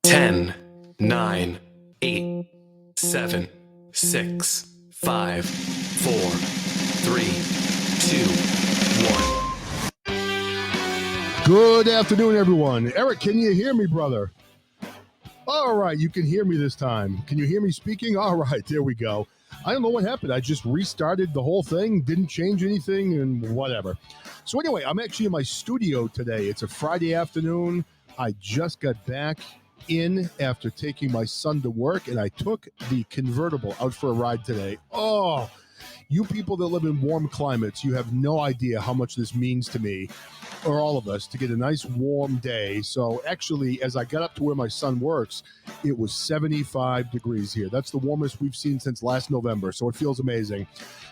10, 9, 8, 7, 6, 5, 4, 3, 2, 1. Good afternoon, everyone. Eric, can you hear me, brother? All right, you can hear me this time. Can you hear me speaking? All right, there we go. I don't know what happened. I just restarted the whole thing, didn't change anything, and whatever. So anyway, I'm actually in my studio today. It's a Friday afternoon. I just got back in after taking my son to work, and I took the convertible out for a ride today. Oh, you people that live in warm climates, you have no idea how much this means to me, or all of us, to get a nice warm day. So actually, as I got up to where my son works, it was 75 degrees here. That's the warmest we've seen since last November, so it feels amazing.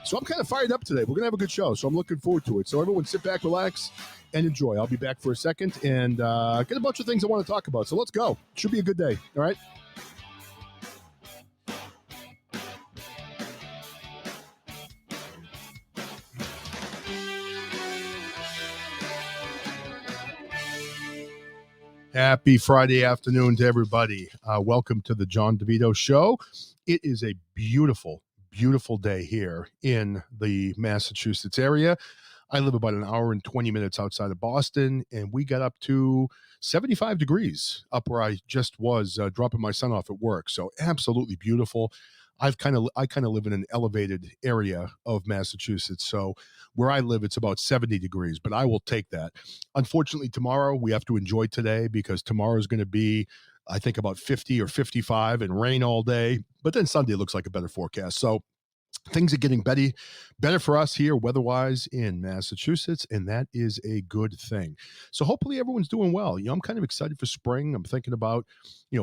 So I'm kind of fired up today. We're going to have a good show, so I'm looking forward to it. So everyone sit back, relax, and enjoy. I'll be back for a second and get a bunch of things I want to talk about. So let's go. Should be a good day, all right? Happy Friday afternoon to everybody. Welcome to the John DeVito Show. It is a beautiful, beautiful day here in the Massachusetts area. I live about an hour and 20 minutes outside of Boston, and we got up to 75 degrees up where I just was dropping my son off at work. So absolutely beautiful. I kind of live in an elevated area of Massachusetts. So where I live, it's about 70 degrees, but I will take that. Unfortunately, tomorrow we have to enjoy today because tomorrow is going to be, I think, about 50 or 55 and rain all day. But then Sunday looks like a better forecast. So things are getting better for us here weather-wise in Massachusetts, and that is a good thing. So hopefully everyone's doing well. I'm kind of excited for spring. I'm thinking about,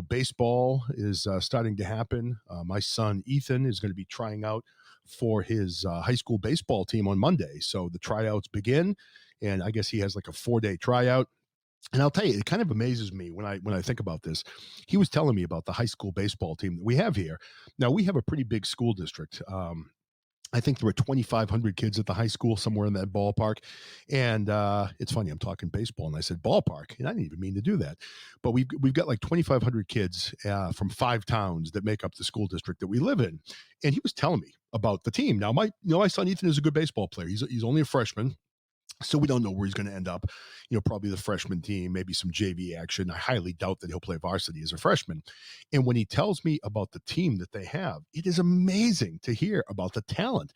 baseball is starting to happen. My son, Ethan, is going to be trying out for his high school baseball team on Monday. So the tryouts begin, and I guess he has like a 4-day tryout. And I'll tell you, it kind of amazes me when I think about this. He was telling me about the high school baseball team that we have here. Now, we have a pretty big school district. I think there were 2,500 kids at the high school, somewhere in that ballpark. And it's funny, I'm talking baseball, and I said ballpark, and I didn't even mean to do that. But we've got like 2,500 kids from 5 towns that make up the school district that we live in. And he was telling me about the team. Now, my son Ethan is a good baseball player. He's only a freshman. So we don't know where he's going to end up, probably the freshman team, maybe some JV action. I highly doubt that he'll play varsity as a freshman. And when he tells me about the team that they have, it is amazing to hear about the talent.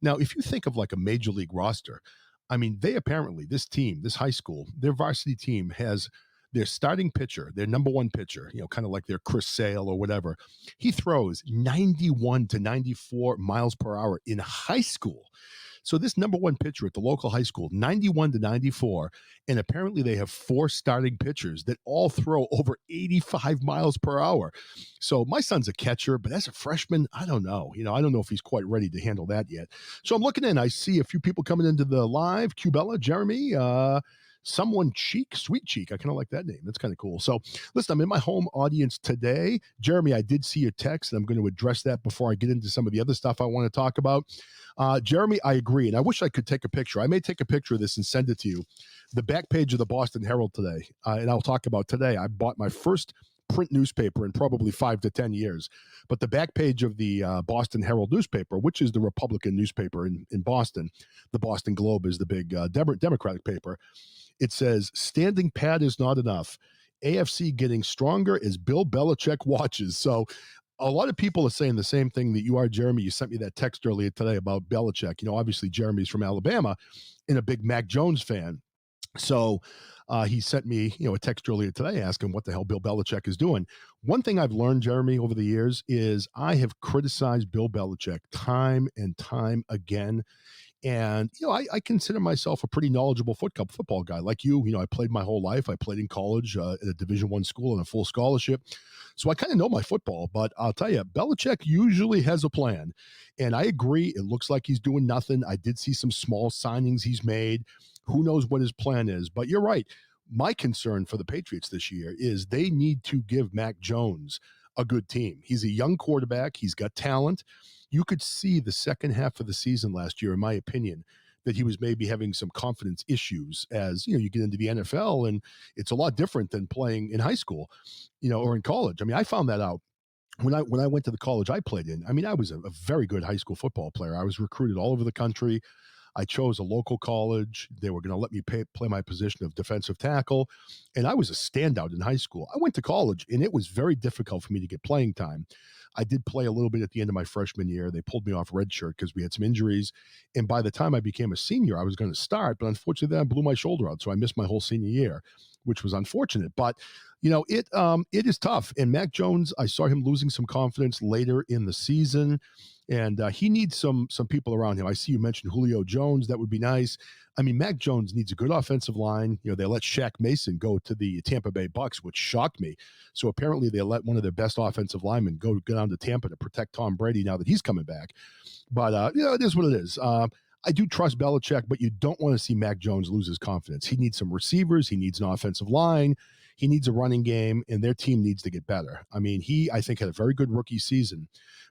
Now, if you think of like a major league roster, I mean, they apparently, this team, this high school, their varsity team has their starting pitcher, their number one pitcher, kind of like their Chris Sale or whatever. He throws 91 to 94 miles per hour in high school. So this number one pitcher at the local high school, 91 to 94, and apparently they have 4 starting pitchers that all throw over 85 miles per hour. So my son's a catcher, but as a freshman, I don't know. I don't know if he's quite ready to handle that yet. So I'm looking in. I see a few people coming into the live. Cubella, Jeremy, someone Sweet Cheek. I kind of like that name. That's kind of cool. So listen, I'm in my home audience today. Jeremy, I did see your text, and I'm going to address that before I get into some of the other stuff I want to talk about. Jeremy, I agree, and I wish I could take a picture. I may take a picture of this and send it to you. The back page of the Boston Herald today, and I'll talk about today. I bought my first print newspaper in probably 5 to 10 years. But the back page of the Boston Herald newspaper, which is the Republican newspaper in Boston, the Boston Globe is the big Democratic paper. It says, standing pat is not enough. AFC getting stronger as Bill Belichick watches. So a lot of people are saying the same thing that you are, Jeremy. You sent me that text earlier today about Belichick. Obviously Jeremy's from Alabama and a big Mac Jones fan. So he sent me, a text earlier today asking what the hell Bill Belichick is doing. One thing I've learned, Jeremy, over the years is I have criticized Bill Belichick time and time again. And, I consider myself a pretty knowledgeable football guy like you. I played my whole life. I played in college at a Division I school on a full scholarship. So I kind of know my football. But I'll tell you, Belichick usually has a plan. And I agree. It looks like he's doing nothing. I did see some small signings he's made. Who knows what his plan is? But you're right. My concern for the Patriots this year is they need to give Mac Jones a good team. He's a young quarterback. He's got talent. You could see the second half of the season last year, in my opinion, that he was maybe having some confidence issues as, you get into the NFL, and it's a lot different than playing in high school, or in college. I mean, I found that out when I went to the college I played in. I mean, I was a very good high school football player. I was recruited all over the country. I chose a local college. They were going to let me play my position of defensive tackle, and I was a standout in high school. I went to college, and it was very difficult for me to get playing time. I did play a little bit at the end of my freshman year. They pulled me off red shirt because we had some injuries, and by the time I became a senior, I was going to start, but unfortunately, then I blew my shoulder out, so I missed my whole senior year, which was unfortunate. But it is tough. And Mac Jones, I saw him losing some confidence later in the season. And he needs some people around him. I see you mentioned Julio Jones. That would be nice. I mean, Mac Jones needs a good offensive line. They let Shaq Mason go to the Tampa Bay Bucks, which shocked me. So apparently they let one of their best offensive linemen go down to Tampa to protect Tom Brady now that he's coming back. But, it is what it is. I do trust Belichick, but you don't want to see Mac Jones lose his confidence. He needs some receivers. He needs an offensive line. He needs a running game, and their team needs to get better. I mean, I think, had a very good rookie season,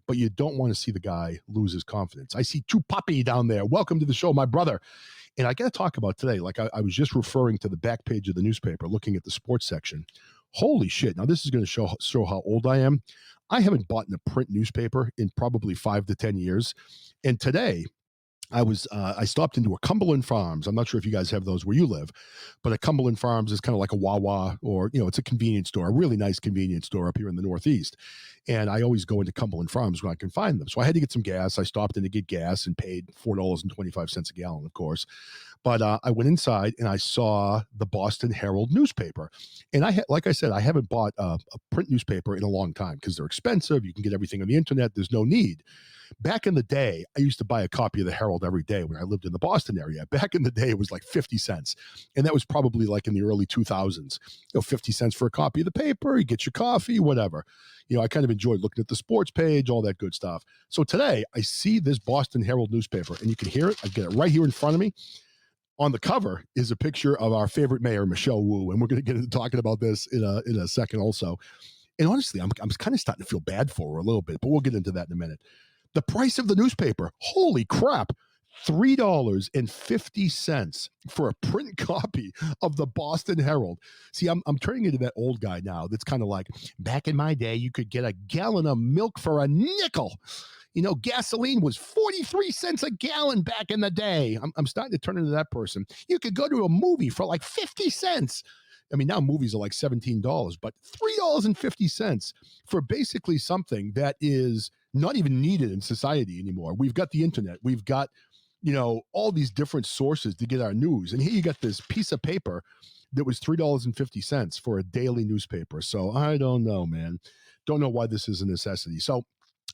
but you don't want to see the guy lose his confidence. I see Chupapi down there. Welcome to the show, my brother. And I got to talk about today, like I was just referring to the back page of the newspaper, looking at the sports section. Holy shit. Now, this is going to show how old I am. I haven't bought a print newspaper in probably 5 to 10 years. And today, I stopped into a Cumberland Farms. I'm not sure if you guys have those where you live, but a Cumberland Farms is kind of like a Wawa, or, it's a convenience store, a really nice convenience store up here in the Northeast. And I always go into Cumberland Farms when I can find them. So I had to get some gas. I stopped in to get gas and paid $4.25 a gallon, of course. But I went inside and I saw the Boston Herald newspaper. And like I said, I haven't bought a print newspaper in a long time because they're expensive. You can get everything on the internet. There's no need. Back in the day, I used to buy a copy of the Herald every day when I lived in the Boston area. Back in the day, it was like 50 cents. And that was probably like in the early 2000s. 50 cents for a copy of the paper, you get your coffee, whatever. I kind of enjoyed looking at the sports page, all that good stuff. So today, I see this Boston Herald newspaper, and you can hear it. I get it right here in front of me. On the cover is a picture of our favorite mayor, Michelle Wu, and we're going to get into talking about this in a second also. And honestly, I'm kind of starting to feel bad for her a little bit, but we'll get into that in a minute. The price of the newspaper, holy crap, $3.50 for a print copy of the Boston Herald. See, I'm turning into that old guy now that's kind of like, back in my day, you could get a gallon of milk for a nickel. Gasoline was 43 cents a gallon back in the day. I'm starting to turn into that person. You could go to a movie for like 50 cents. I mean, now movies are like $17, but $3.50 for basically something that is not even needed in society anymore. We've got the internet. We've got, all these different sources to get our news. And here you got this piece of paper that was $3.50 for a daily newspaper. So I don't know, man. Don't know why this is a necessity. So,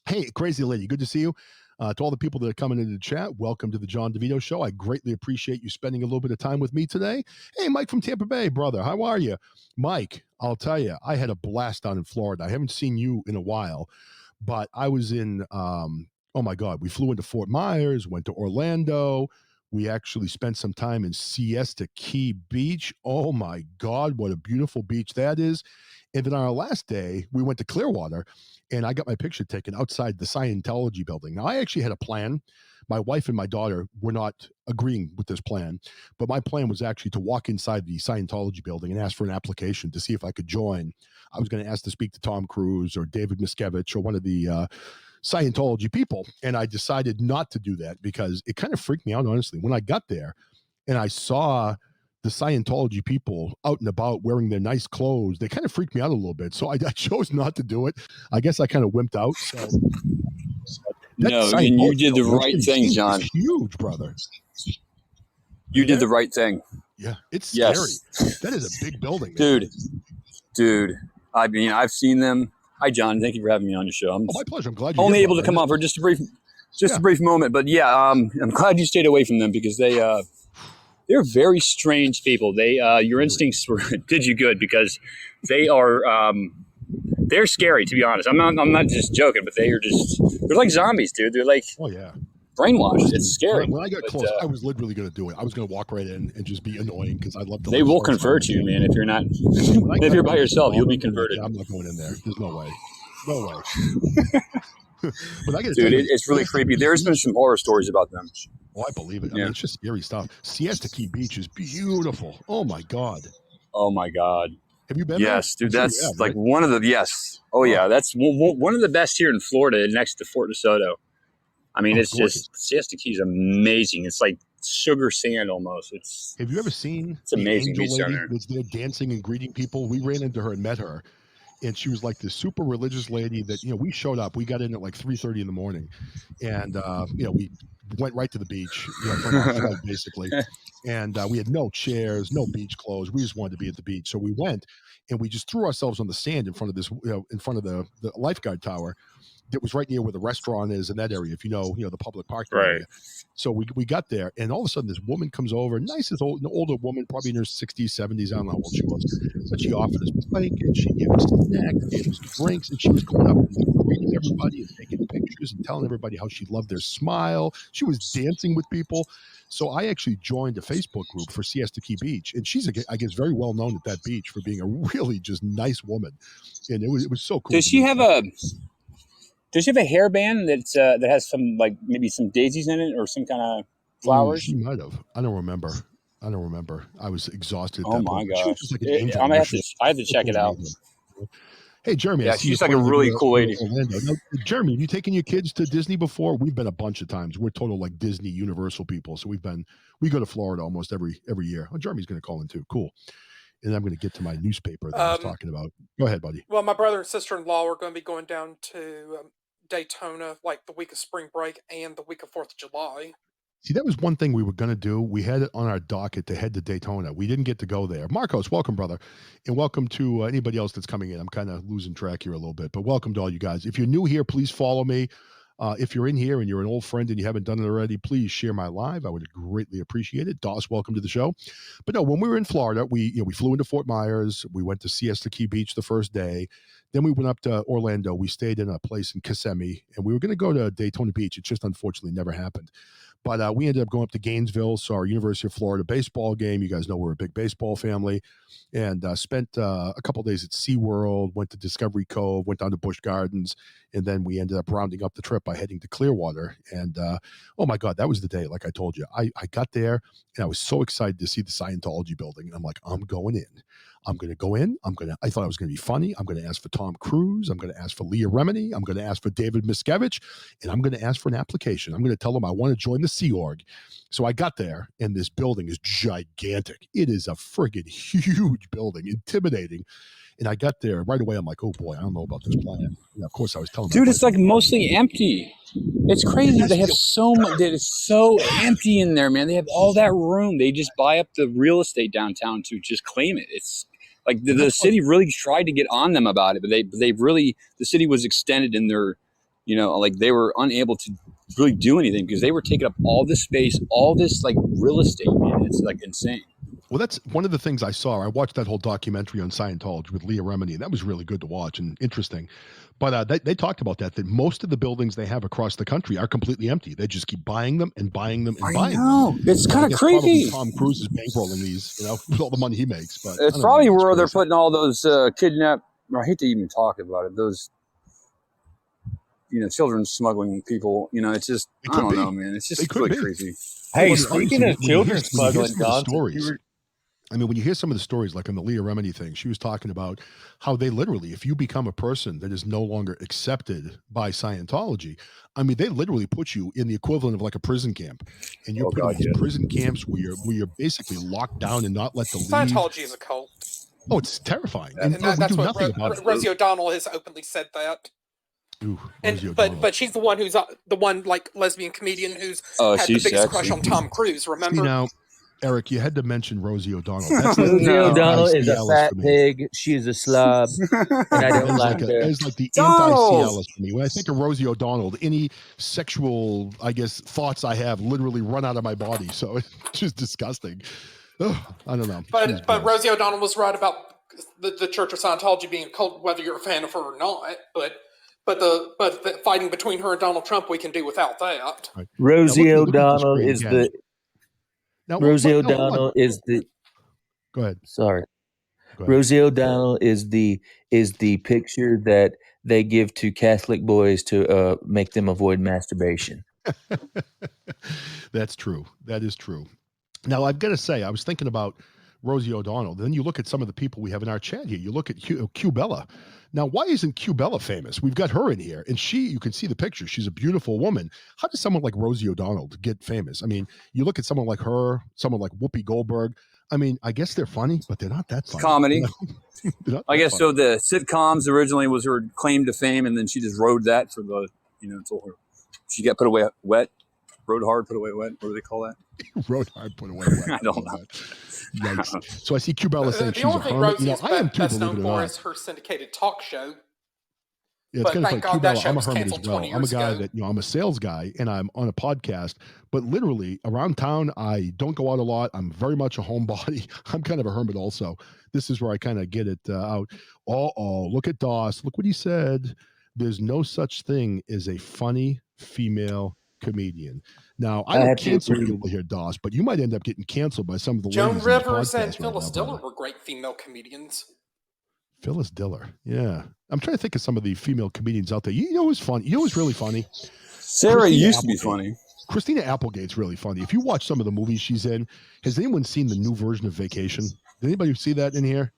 hey, Crazy Lady, good to see you. To all the people that are coming into the chat, welcome to the John DeVito Show. I greatly appreciate you spending a little bit of time with me today. Hey, Mike from Tampa Bay, brother. How are you? Mike, I'll tell you, I had a blast down in Florida. I haven't seen you in a while, but I was in, oh my God, we flew into Fort Myers, went to Orlando. We actually spent some time in Siesta Key Beach. Oh my God, what a beautiful beach that is. And then on our last day, we went to Clearwater, and I got my picture taken outside the Scientology building. Now, I actually had a plan. My wife and my daughter were not agreeing with this plan, but my plan was actually to walk inside the Scientology building and ask for an application to see if I could join. I was going to ask to speak to Tom Cruise or David Miscavige or one of the Scientology people, and I decided not to do that because it kind of freaked me out, honestly. When I got there and I saw the Scientology people out and about wearing their nice clothes, they kind of freaked me out a little bit. So I chose not to do it. I guess I kind of wimped out. So no, and you did the right thing, John. It's huge, brother. You did the right thing. Yeah, it's scary. Yes. That is a big building, man. Dude. I mean, I've seen them. Hi, John. Thank you for having me on your show. My pleasure. I'm glad you're only able to come on for just a brief moment. But yeah, I'm glad you stayed away from them because they're very strange people. Your instincts did you good because they are they're scary, to be honest. I'm not just joking, but they're like zombies, dude. They're like brainwashed. It's scary. When I got close, I was literally going to do it. I was going to walk right in and just be annoying because I love to. They will convert you, man. If you're not, if you're by yourself, you'll be converted. I'm not going in there. There's no way. No way. But I got to tell Dude, you, it's really creepy. There's been some horror stories about them. Oh, I believe it. I Yeah. mean, it's just scary stuff. Siesta Key Beach is beautiful. Oh my God. Oh my God. Have you been Yes, there? dude. I'm sure That's you have, like right? one of the Oh yeah, that's one of the best here in Florida, next to Fort DeSoto. I mean, Oh, it's gorgeous. just Siesta Key is amazing. It's like sugar sand almost. Have you ever seen It's the amazing angel beach down lady there. that's there dancing and greeting people? We ran into her and met her, and she was like this super religious lady that, we showed up. We got in at like 3:30 in the morning, and we went right to the beach, from our flight basically, and we had no chairs, no beach clothes. We just wanted to be at the beach, so we went and we just threw ourselves on the sand in front of this, in front of the lifeguard tower that was right near where the restaurant is in that area, if the public parking Right. area. So we got there, and all of a sudden this woman comes over, nice as an older woman, probably in her 60s, 70s. I don't know how old she was, but she offered us blankets, she gave us snacks, gave us drinks, and she was going up and greeting everybody and taking pictures and telling everybody how she loved their smile. She was dancing with people. So I actually joined a Facebook group for Siesta Key Beach, and she's, I guess, very well known at that beach for being a really just nice woman, and it was so cool. Does she have a hairband that has some, like, maybe some daisies in it or some kind of flowers? She might have. I don't remember. I was exhausted at Oh that my point. But she was gosh. just like an angel. I Initially. have to check it out. Hey, Jeremy, I Yeah, see you're she's like a planning to really go to cool lady. Orlando. Now, Jeremy, have you taken your kids to Disney before? We've been a bunch of times. We're total like Disney Universal people. So we go to Florida almost every year. Oh, Jeremy's going to call in too. Cool. And I'm going to get to my newspaper that I was talking about. Go ahead, buddy. Well, my brother and sister-in-law are going to be going down to Daytona like the week of spring break and the week of 4th of July. See, that was one thing we were going to do. We had it on our docket to head to Daytona. We didn't get to go there. Marcos, welcome, brother. And welcome to anybody else that's coming in. I'm kind of losing track here a little bit, but welcome to all you guys. If you're new here, please follow me. If you're in here and you're an old friend and you haven't done it already, please share my live. I would greatly appreciate it. Doss, welcome to the show. But no, when we were in Florida, we flew into Fort Myers. We went to Siesta Key Beach the first day. Then we went up to Orlando. We stayed in a place in Kissimmee, and we were going to go to Daytona Beach. It just unfortunately never happened. But we ended up going up to Gainesville, saw our University of Florida baseball game. You guys know we're a big baseball family. And spent a couple of days at SeaWorld, went to Discovery Cove, went down to Busch Gardens, and then we ended up rounding up the trip by heading to Clearwater. And oh my God, that was the day, like I told you. I got there, and I was so excited to see the Scientology building. And I'm like, I'm going in. I'm going to go in. I thought it was going to be funny. I'm going to ask for Tom Cruise. I'm going to ask for Leah Remini. I'm going to ask for David Miscavige, and I'm going to ask for an application. I'm going to tell them I want to join the Sea Org. So I got there, and this building is gigantic. It is a friggin' huge building, intimidating. And I got there right away. I'm like, oh boy, I don't know about this planet. And of course, I was telling Dude, it's like mostly empty. It's crazy. They have so much. It's so empty in there, man. They have all that room. They just buy up the real estate downtown to just claim it. It's like the city really tried to get on them about it, but the city was extended in their, like they were unable to really do anything because they were taking up all this space, all this like real estate, man. It's like insane. Well, that's one of the things I saw. I watched that whole documentary on Scientology with Leah Remini, and that was really good to watch and interesting. But they talked about that most of the buildings they have across the country are completely empty. They just keep buying them and buying them and buying them. It's kind of creepy. Tom Cruise is bankrolling these, with all the money he makes. But it's probably where they're putting all those kidnapped. I hate to even talk about it. Those, children smuggling people. It's just I don't know, man. It's just really creepy. Hey, speaking of children smuggling, when you hear some of the stories, like on the Leah Remini thing, she was talking about how they literally, if you become a person that is no longer accepted by Scientology, they literally put you in the equivalent of like a prison camp, and you're put in these prison camps where you're basically locked down and not let to leave. Scientology is a cult. Oh, it's terrifying, and that's what Rosie O'Donnell has openly said that. Ooh, but she's the one who's the one like lesbian comedian who's had the biggest crush on Tom Cruise. Remember? See, now, Eric, you had to mention Rosie O'Donnell. That's Rosie O'Donnell is a fat pig. She is a slob, and I don't like her. It's like the anti-Cialis for me. When I think of Rosie O'Donnell, any sexual, I guess, thoughts I have literally run out of my body. So it's just disgusting. I don't know. But Rosie O'Donnell was right about the Church of Scientology being a cult, whether you're a fan of her or not. But the fighting between her and Donald Trump, we can do without that. Right. Rosie O'Donnell is the. Rosie O'Donnell is the. Go ahead. Sorry. Rosie O'Donnell is the picture that they give to Catholic boys to make them avoid masturbation. That's true. That is true. Now, I've got to say, I was thinking about Rosie O'Donnell. Then you look at some of the people we have in our chat here. You look at Q Bella. Now, why isn't Q Bella famous? We've got her in here, and you can see the picture. She's a beautiful woman. How does someone like Rosie O'Donnell get famous? I mean, you look at someone like her, someone like Whoopi Goldberg. I mean, I guess they're funny, but they're not that funny. Comedy. I guess so. The sitcoms originally was her claim to fame, and then she just rode that for the, until she got put away wet. Rode hard, put away wet. What do they call that? Rode hard, put away wet. I don't know. Yikes. So I see Q Bella saying she's a hermit. I am too, believe it or not. Is her syndicated talk show. Yeah, it's kind of like Q Bella. I'm a hermit as well. I'm a guy that, I'm a sales guy and I'm on a podcast, but literally around town, I don't go out a lot. I'm very much a homebody. I'm kind of a hermit also. This is where I kind of get it out. Look at Doss. Look what he said. There's no such thing as a funny female comedian. Now, I don't cancel people here, Doss, but you might end up getting canceled by some of the Joan ladies Rivers and Phyllis Diller were great female comedians. Phyllis Diller, yeah. I'm trying to think of some of the female comedians out there. You know who's funny? You know who's really funny? Sarah used to be funny. Christina Applegate's really funny. If you watch some of the movies she's in, has anyone seen the new version of Vacation? Did anybody see that in here?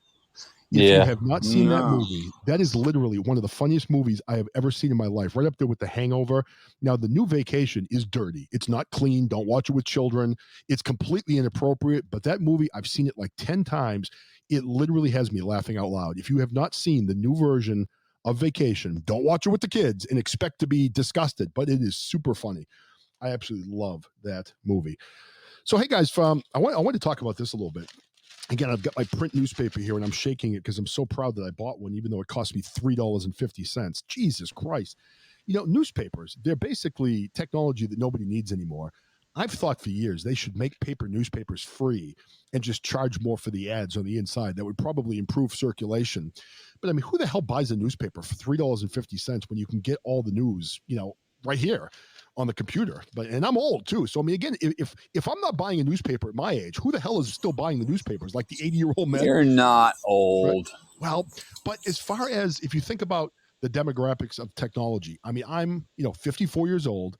If you have not seen that movie, that is literally one of the funniest movies I have ever seen in my life, right up there with The Hangover. Now, the new Vacation is dirty. It's not clean. Don't watch it with children. It's completely inappropriate. But that movie, I've seen it like 10 times. It literally has me laughing out loud. If you have not seen the new version of Vacation, don't watch it with the kids and expect to be disgusted. But it is super funny. I absolutely love that movie. So, hey, guys, I want to talk about this a little bit. Again, I've got my print newspaper here, and I'm shaking it because I'm so proud that I bought one, even though it cost me $3.50. Jesus Christ. Newspapers, they're basically technology that nobody needs anymore. I've thought for years they should make paper newspapers free and just charge more for the ads on the inside. That would probably improve circulation. But, I mean, who the hell buys a newspaper for $3.50 when you can get all the news, right here on the computer? And I'm old too. So I mean, again, if I'm not buying a newspaper at my age, who the hell is still buying the newspapers? Like the 80-year-old men? You're not old. Right? Well, but as far as if you think about the demographics of technology, I mean, I'm 54 years old,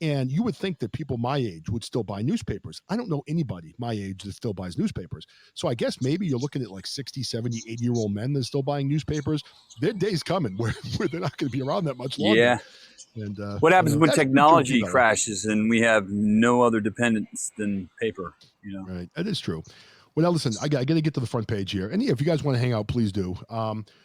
and you would think that people my age would still buy newspapers. I don't know anybody my age that still buys newspapers. So I guess maybe you're looking at like 60, 70, 80-year-old men that are still buying newspapers. Their day's coming where they're not going to be around that much longer. Yeah. And what happens when technology crashes and we have no other dependence than paper? Right, that is true. Well, now listen, I got to get to the front page here, and if you guys want to hang out, please do.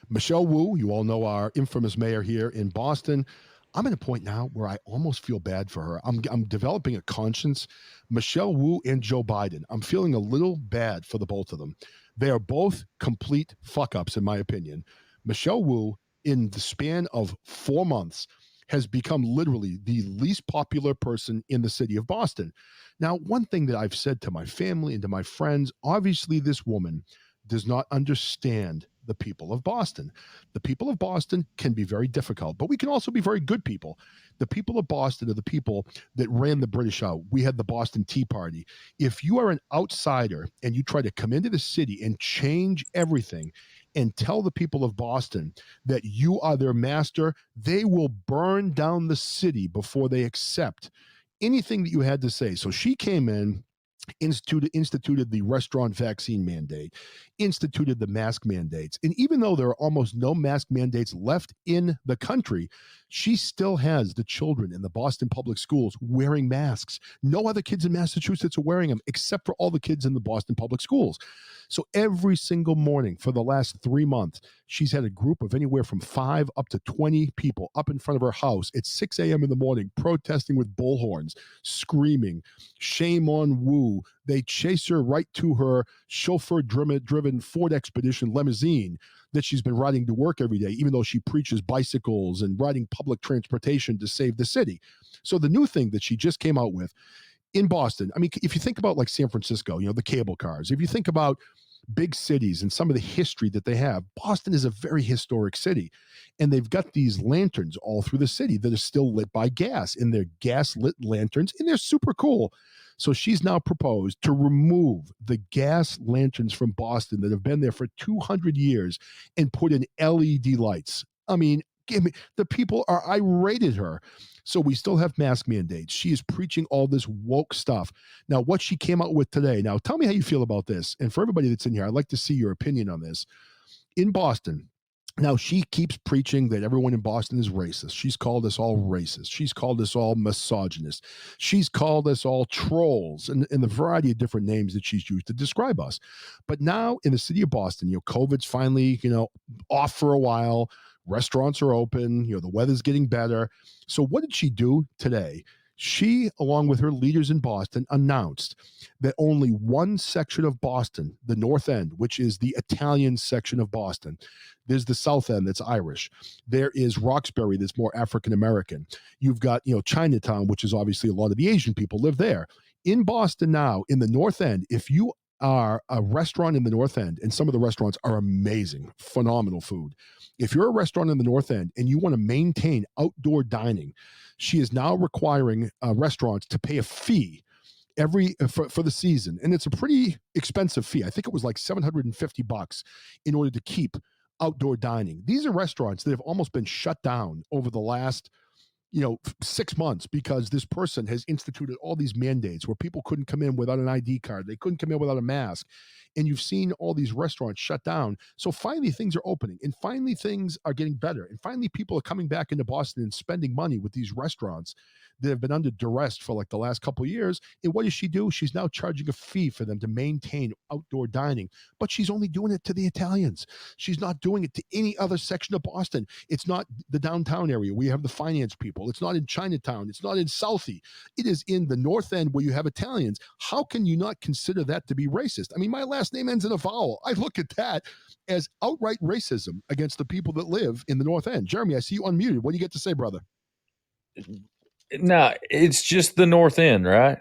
Michelle Wu, you all know our infamous mayor here in Boston. I'm at a point now where I almost feel bad for her. I'm developing a conscience. Michelle Wu and Joe Biden. I'm feeling a little bad for the both of them. They are both complete fuck-ups, in my opinion. Michelle Wu, in the span of 4 months, has become literally the least popular person in the city of Boston. Now, one thing that I've said to my family and to my friends, obviously this woman does not understand the people of Boston. The people of Boston can be very difficult, but we can also be very good people. The people of Boston are the people that ran the British out. We had the Boston Tea Party. If you are an outsider and you try to come into the city and change everything and tell the people of Boston that you are their master, they will burn down the city before they accept anything that you had to say. So she came in, instituted the restaurant vaccine mandate, instituted the mask mandates. And even though there are almost no mask mandates left in the country, she still has the children in the Boston public schools wearing masks. No other kids in Massachusetts are wearing them except for all the kids in the Boston public schools. So every single morning for the last 3 months, she's had a group of anywhere from 5 up to 20 people up in front of her house at 6 a.m. in the morning, protesting with bullhorns, screaming, "Shame on Wu." They chase her right to her chauffeur-driven Ford Expedition limousine that she's been riding to work every day, even though she preaches bicycles and riding public transportation to save the city. So the new thing that she just came out with in Boston, I mean, if you think about like San Francisco, the cable cars, if you think about big cities and some of the history that they have, Boston is a very historic city. And they've got these lanterns all through the city that are still lit by gas, and they're gas lit lanterns, and they're super cool. So she's now proposed to remove the gas lanterns from Boston that have been there for 200 years and put in LED lights. I mean, The people are irate at her. So we still have mask mandates. She is preaching all this woke stuff. Now, what she came out with today. Now, tell me how you feel about this. And for everybody that's in here, I'd like to see your opinion on this. In Boston, now she keeps preaching that everyone in Boston is racist. She's called us all racist. She's called us all misogynist. She's called us all trolls and the variety of different names that she's used to describe us. But now in the city of Boston, COVID's finally, off for a while. Restaurants are open. The weather's getting better. So what did she do today? She, along with her leaders in Boston, announced that only one section of Boston, the North End, which is the Italian section of Boston, there's the South End that's Irish. There is Roxbury that's more African American. You've got, Chinatown, which is obviously a lot of the Asian people live there. In Boston now, in the North End, if you are a restaurant in the North End, and some of the restaurants are amazing, phenomenal food. If you're a restaurant in the North End and you want to maintain outdoor dining, she is now requiring restaurants to pay a fee for the season. And it's a pretty expensive fee. I think it was like $750 in order to keep outdoor dining. These are restaurants that have almost been shut down over the last 6 months because this person has instituted all these mandates where people couldn't come in without an ID card. They couldn't come in without a mask. And you've seen all these restaurants shut down. So finally things are opening and finally things are getting better. And finally people are coming back into Boston and spending money with these restaurants that have been under duress for like the last couple of years. And what does she do? She's now charging a fee for them to maintain outdoor dining, but she's only doing it to the Italians. She's not doing it to any other section of Boston. It's not the downtown area where you have the finance people. It's not in Chinatown. It's not in Southie. It is in the North End where you have Italians. How can you not consider that to be racist? I mean, my last name ends in a vowel. I look at that as outright racism against the people that live in the North End. Jeremy, I see you unmuted. What do you get to say, brother? No, it's just the North End, right?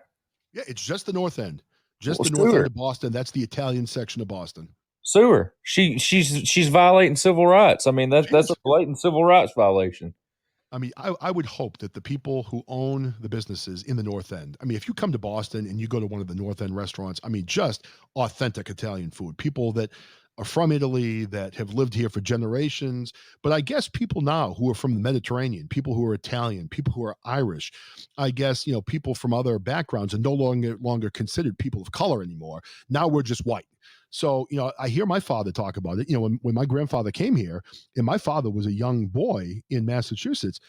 Yeah, it's just the North End. Just the North End of Boston. That's the Italian section of Boston. Sue her. She's violating civil rights. I mean, that's a blatant civil rights violation. I mean, I would hope that the people who own the businesses in the North End, I mean, if you come to Boston and you go to one of the North End restaurants, I mean, just authentic Italian food, people that are from Italy, that have lived here for generations. But I guess people now who are from the Mediterranean, people who are Italian, people who are Irish, I guess, people from other backgrounds are no longer considered people of color anymore. Now we're just white. So, I hear my father talk about it. When my grandfather came here and my father was a young boy in Massachusetts,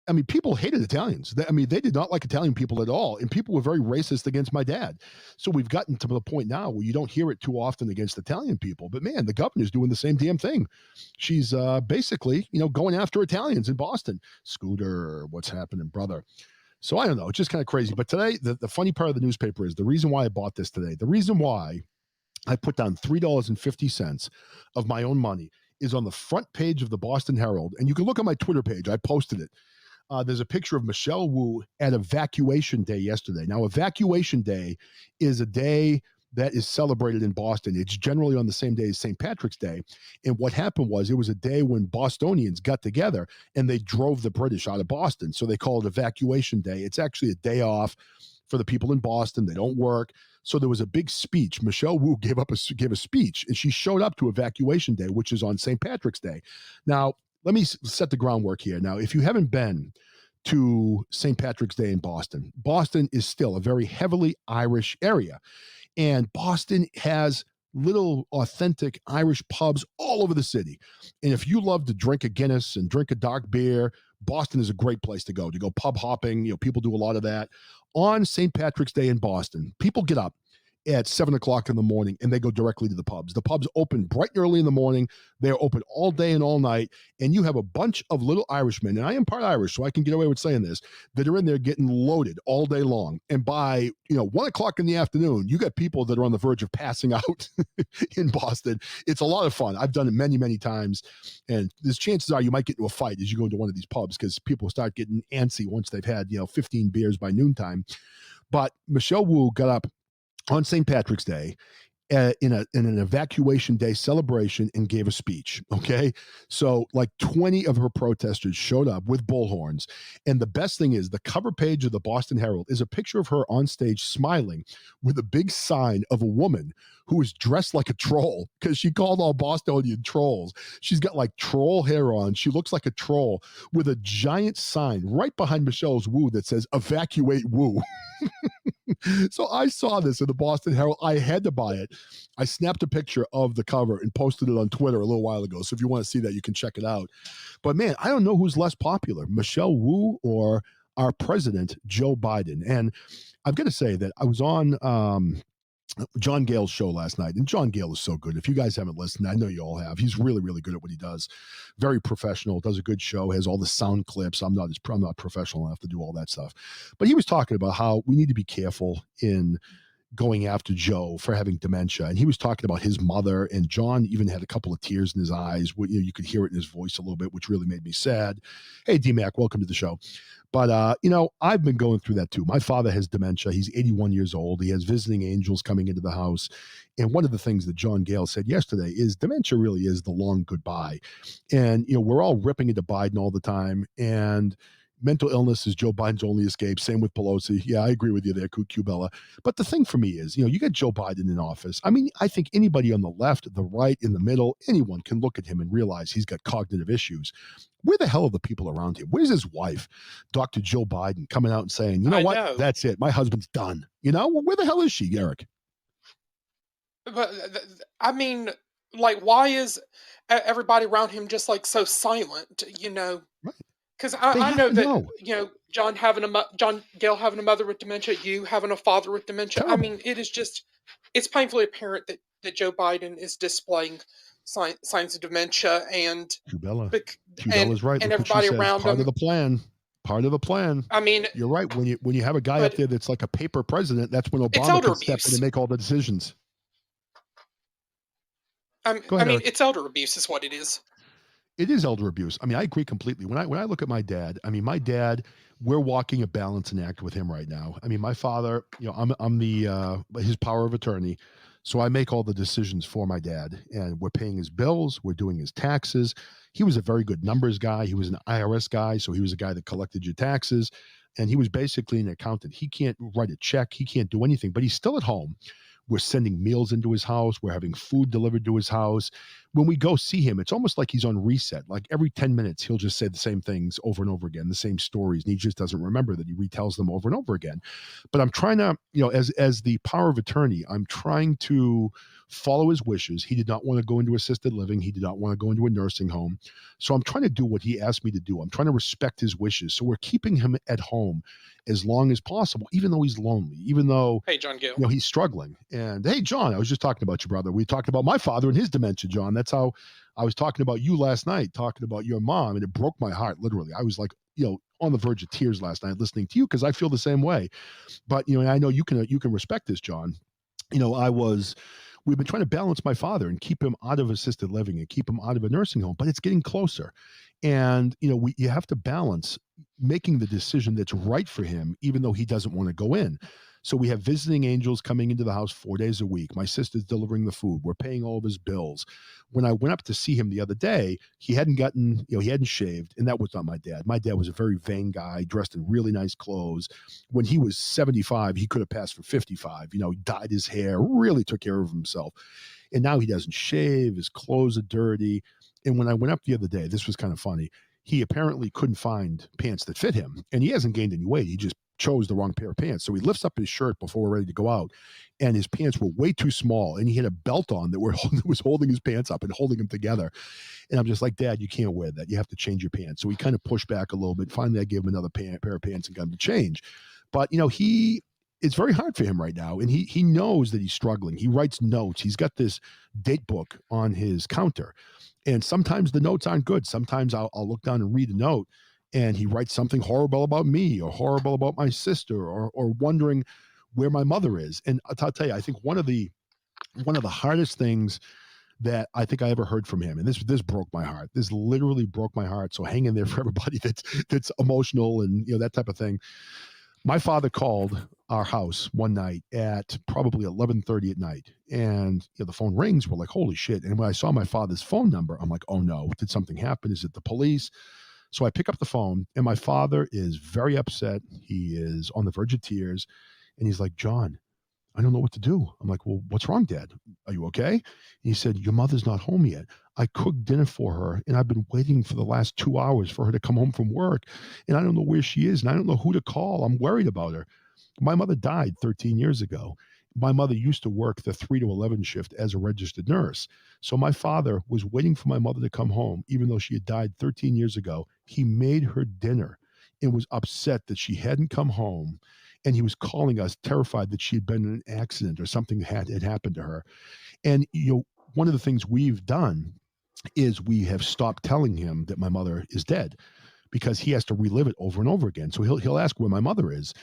I mean, people hated Italians. They did not like Italian people at all. And people were very racist against my dad. So we've gotten to the point now where you don't hear it too often against Italian people. But man, the governor's doing the same damn thing. She's basically, going after Italians in Boston. Scooter, what's happening, brother? So I don't know. It's just kind of crazy. But today, the funny part of the newspaper is the reason why I bought this today. The reason why I put down $3.50 of my own money is on the front page of the Boston Herald. And you can look on my Twitter page. I posted it. There's a picture of Michelle Wu at Evacuation Day yesterday. Now, Evacuation Day is a day that is celebrated in Boston. It's generally on the same day as St. Patrick's Day. And what happened was it was a day when Bostonians got together and they drove the British out of Boston. So they call it Evacuation Day. It's actually a day off for the people in Boston. They don't work. So there was a big speech. Michelle Wu gave a speech, and she showed up to Evacuation Day, which is on St. Patrick's Day. Now, let me set the groundwork here. Now, if you haven't been to St. Patrick's Day in Boston, Boston is still a very heavily Irish area. And Boston has little authentic Irish pubs all over the city. And if you love to drink a Guinness and drink a dark beer, Boston is a great place to go pub hopping. People do a lot of that. On St. Patrick's Day in Boston, people get up at 7 o'clock in the morning and they go directly to the pubs. The pubs open bright and early in the morning. They're open all day and all night. And you have a bunch of little Irishmen, and I am part Irish, so I can get away with saying this, that are in there getting loaded all day long. And by 1 o'clock in the afternoon, you got people that are on the verge of passing out in Boston. It's a lot of fun. I've done it many, many times. And there's chances are you might get into a fight as you go into one of these pubs because people start getting antsy once they've had 15 beers by noontime. But Michelle Wu got up on St. Patrick's Day in an evacuation day celebration and gave a speech. Okay. So like 20 of her protesters showed up with bullhorns. And the best thing is the cover page of the Boston Herald is a picture of her on stage smiling with a big sign of a woman who is dressed like a troll, because she called all Bostonian trolls. She's got like troll hair on. She looks like a troll with a giant sign right behind Michelle's woo that says evacuate woo. So I saw this in the Boston Herald. I had to buy it. I snapped a picture of the cover and posted it on Twitter a little while ago. So if you want to see that, you can check it out. But man, I don't know who's less popular, Michelle Wu or our president, Joe Biden. And I've got to say that I was on John Gale's show last night, and John Gale is so good. If you guys haven't listened, I know you all have. He's really, really good at what he does. Very professional, does a good show, has all the sound clips. I'm not professional enough to do all that stuff. But he was talking about how we need to be careful in going after Joe for having dementia. And he was talking about his mother, and John even had a couple of tears in his eyes. You could hear it in his voice a little bit, which really made me sad. Hey, D-Mac, welcome to the show. But, I've been going through that too. My father has dementia. He's 81 years old. He has visiting angels coming into the house. And one of the things that John Gale said yesterday is dementia really is the long goodbye. And, we're all ripping into Biden all the time. And mental illness is Joe Biden's only escape. Same with Pelosi. Yeah, I agree with you there, Cubella. But the thing for me is, you get Joe Biden in office. I mean, I think anybody on the left, the right, in the middle, anyone can look at him and realize he's got cognitive issues. Where the hell are the people around him? Where's his wife, Dr. Joe Biden, coming out and saying, you know what? know. That's it. My husband's done. Well, where the hell is she, Eric? But I mean, like, why is everybody around him just like so silent? Right. Because I know that John Gale having a mother with dementia, you having a father with dementia. Terrible. I mean, it's painfully apparent that Joe Biden is displaying signs of dementia, and Cubella's right. and Look what she everybody says. around Part him. of the plan. Part of the plan. I mean, you're right. When you have a guy up there that's like a paper president, that's when Obama can step in and make all the decisions. Eric. It's elder abuse is what it is. It is elder abuse. I mean, I agree completely. When I look at my dad, we're walking a balancing act with him right now. I mean, my father, I'm the his power of attorney. So I make all the decisions for my dad, and we're paying his bills. We're doing his taxes. He was a very good numbers guy. He was an IRS guy. So he was a guy that collected your taxes, and he was basically an accountant. He can't write a check. He can't do anything, but he's still at home. We're sending meals into his house. We're having food delivered to his house. When we go see him, it's almost like he's on reset. Like every 10 minutes, he'll just say the same things over and over again, the same stories. And he just doesn't remember that he retells them over and over again. But I'm trying to, as the power of attorney, I'm trying to follow his wishes. He did not want to go into assisted living. He did not want to go into a nursing home. So I'm trying to do what he asked me to do. I'm trying to respect his wishes. So we're keeping him at home as long as possible, even though he's lonely, even though hey, John Gale. He's struggling. And hey, John, I was just talking about you, brother. We talked about my father and his dementia, John. That's how I was talking about you last night, talking about your mom, and it broke my heart, literally. I was like, on the verge of tears last night listening to you, because I feel the same way. But, and I know you can respect this, John. We've been trying to balance my father and keep him out of assisted living and keep him out of a nursing home, but it's getting closer. And, you have to balance making the decision that's right for him, even though he doesn't want to go in. So we have visiting angels coming into the house 4 days a week. My sister's delivering the food. We're paying all of his bills. When I went up to see him the other day, he hadn't shaved, and that was not my dad. My dad was a very vain guy, dressed in really nice clothes. When he was 75, he could have passed for 55. He dyed his hair, really took care of himself. And now he doesn't shave. His clothes are dirty. And when I went up the other day, this was kind of funny. He apparently couldn't find pants that fit him, and he hasn't gained any weight. He just chose the wrong pair of pants. So he lifts up his shirt before we're ready to go out, and his pants were way too small, and he had a belt on that was holding his pants up and holding them together. And I'm just like, Dad, you can't wear that. You have to change your pants. So he kind of pushed back a little bit. Finally, I gave him another pair of pants and got him to change. But, it's very hard for him right now, and he knows that he's struggling. He writes notes. He's got this date book on his counter, and sometimes the notes aren't good. Sometimes I'll look down and read a note, and he writes something horrible about me or horrible about my sister or wondering where my mother is. And I'll tell you, I think one of the hardest things that I think I ever heard from him, and this broke my heart. This literally broke my heart. So hang in there for everybody that's emotional and that type of thing. My father called our house one night at probably 11:30 at night, and the phone rings. We're like, holy shit. And when I saw my father's phone number, I'm like, oh no, did something happen? Is it the police? So I pick up the phone, and my father is very upset. He is on the verge of tears, and he's like, John, I don't know what to do. I'm like, well, what's wrong, Dad? Are you okay? And he said, your mother's not home yet. I cooked dinner for her, and I've been waiting for the last 2 hours for her to come home from work, and I don't know where she is, and I don't know who to call. I'm worried about her. My mother died 13 years ago. My mother used to work the 3 to 11 shift as a registered nurse. So my father was waiting for my mother to come home, even though she had died 13 years ago. He made her dinner and was upset that she hadn't come home. And he was calling us, terrified that she had been in an accident or something had happened to her. And, one of the things we've done is we have stopped telling him that my mother is dead, because he has to relive it over and over again. So he'll ask where my mother is.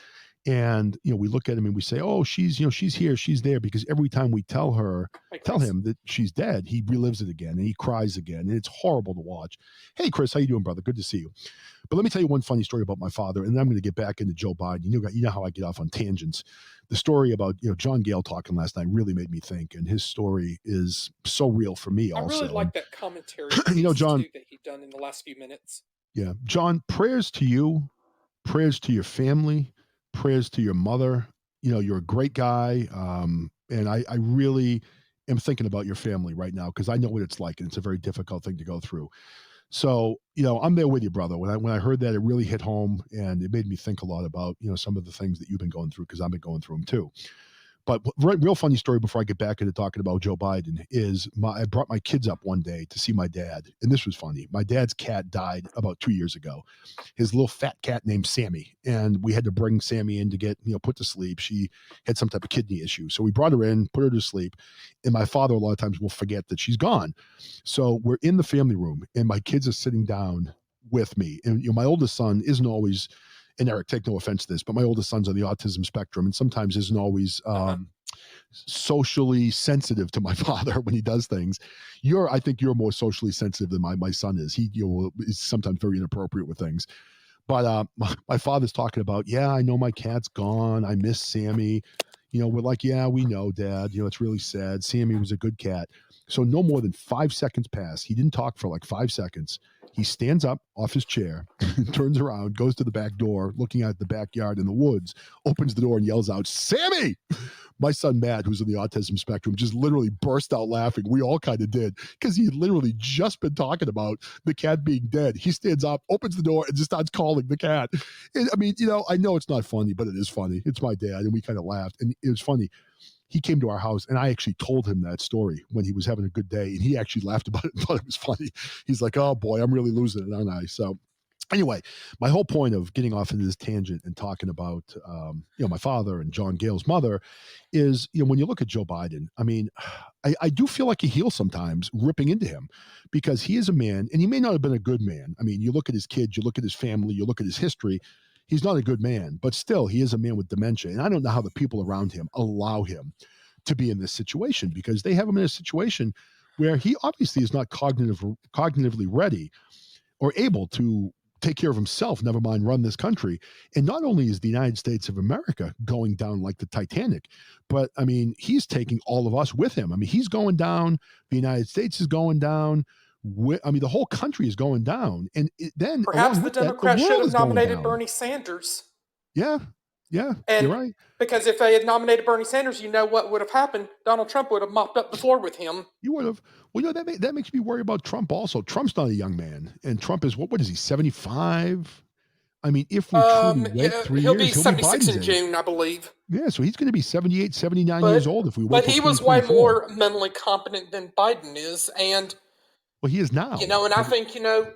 And, we look at him and we say, oh, she's here, she's there, because every time we tell him that she's dead, he relives it again and he cries again. And it's horrible to watch. Hey, Chris, how you doing, brother? Good to see you. But let me tell you one funny story about my father, and then I'm going to get back into Joe Biden. You know how I get off on tangents. The story about, John Gale talking last night really made me think, and his story is so real for me also. I really like that commentary John, that he's done in the last few minutes. Yeah. John, prayers to you, prayers to your family, prayers to your mother. You're a great guy. And I really am thinking about your family right now, because I know what it's like, and it's a very difficult thing to go through. So, I'm there with you, brother. When I heard that, it really hit home, and it made me think a lot about, some of the things that you've been going through, because I've been going through them too. But real funny story before I get back into talking about Joe Biden is I brought my kids up one day to see my dad. And this was funny. My dad's cat died about 2 years ago. His little fat cat named Sammy. And we had to bring Sammy in to get, put to sleep. She had some type of kidney issue. So we brought her in, put her to sleep. And my father a lot of times will forget that she's gone. So we're in the family room, and my kids are sitting down with me. And my oldest son isn't always, and Eric, take no offense to this, but my oldest son's on the autism spectrum, and sometimes isn't always socially sensitive to my father when he does things. I think you're more socially sensitive than my son is. He is sometimes very inappropriate with things. But my father's talking about, yeah, I know my cat's gone. I miss Sammy. We're like, yeah, we know, Dad. It's really sad. Sammy was a good cat. So no more than 5 seconds pass. He didn't talk for like 5 seconds. He stands up off his chair, turns around, goes to the back door, looking at the backyard in the woods, opens the door and yells out, Sammy! My son, Matt, who's on the autism spectrum, just literally burst out laughing. We all kind of did, because he had literally just been talking about the cat being dead. He stands up, opens the door, and just starts calling the cat. And, I know it's not funny, but it is funny. It's my dad, and we kind of laughed. And it was funny. He came to our house, and I actually told him that story when he was having a good day, and he actually laughed about it and thought it was funny. He's like, oh boy, I'm really losing it, aren't I? So anyway, my whole point of getting off into this tangent and talking about, my father and John Gale's mother is, when you look at Joe Biden, I do feel like a heel sometimes ripping into him, because he is a man, and he may not have been a good man. You look at his kids, you look at his family, you look at his history. He's not a good man, but still, he is a man with dementia. And I don't know how the people around him allow him to be in this situation, because they have him in a situation where he obviously is not cognitively ready or able to take care of himself, never mind run this country. And not only is the United States of America going down like the Titanic, but he's taking all of us with him. He's going down. The United States is going down. The whole country is going down. And then perhaps the Democrats should have nominated Bernie Sanders. Yeah, you're right. Because if they had nominated Bernie Sanders, what would have happened? Donald Trump would have mopped up the floor with him. You would have. Well, that makes me worry about Trump also. Trump's not a young man, and Trump is what is he, 75? If we truly wait 3 years, he'll be 76 in June, I believe. Yeah, so he's going to be 78, 79 years old if we wait. But he was way more mentally competent than Biden is, and well, he is now. And I think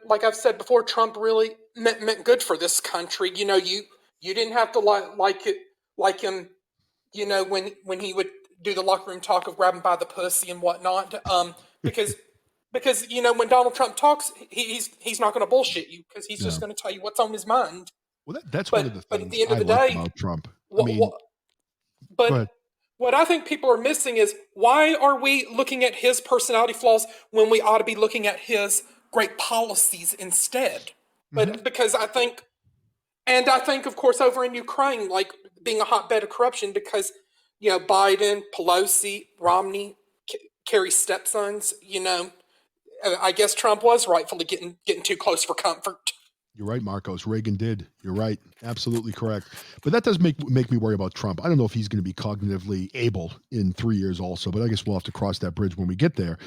like I've said before, Trump really meant good for this country. You didn't have to like him. When he would do the locker room talk of grabbing by the pussy and whatnot, because when Donald Trump talks, he's not going to bullshit you, because he's just going to tell you what's on his mind. Well, that's one of the things but at the end of the I like day, about Trump. What I think people are missing is, why are we looking at his personality flaws when we ought to be looking at his great policies instead? But because I think And I think, of course, over in Ukraine, like being a hotbed of corruption because, Biden, Pelosi, Romney, Kerry's stepsons, I guess Trump was rightfully getting too close for comfort. You're right, Marcos. Reagan did. You're right. Absolutely correct. But that does make me worry about Trump. I don't know if he's going to be cognitively able in 3 years also, but I guess we'll have to cross that bridge when we get there.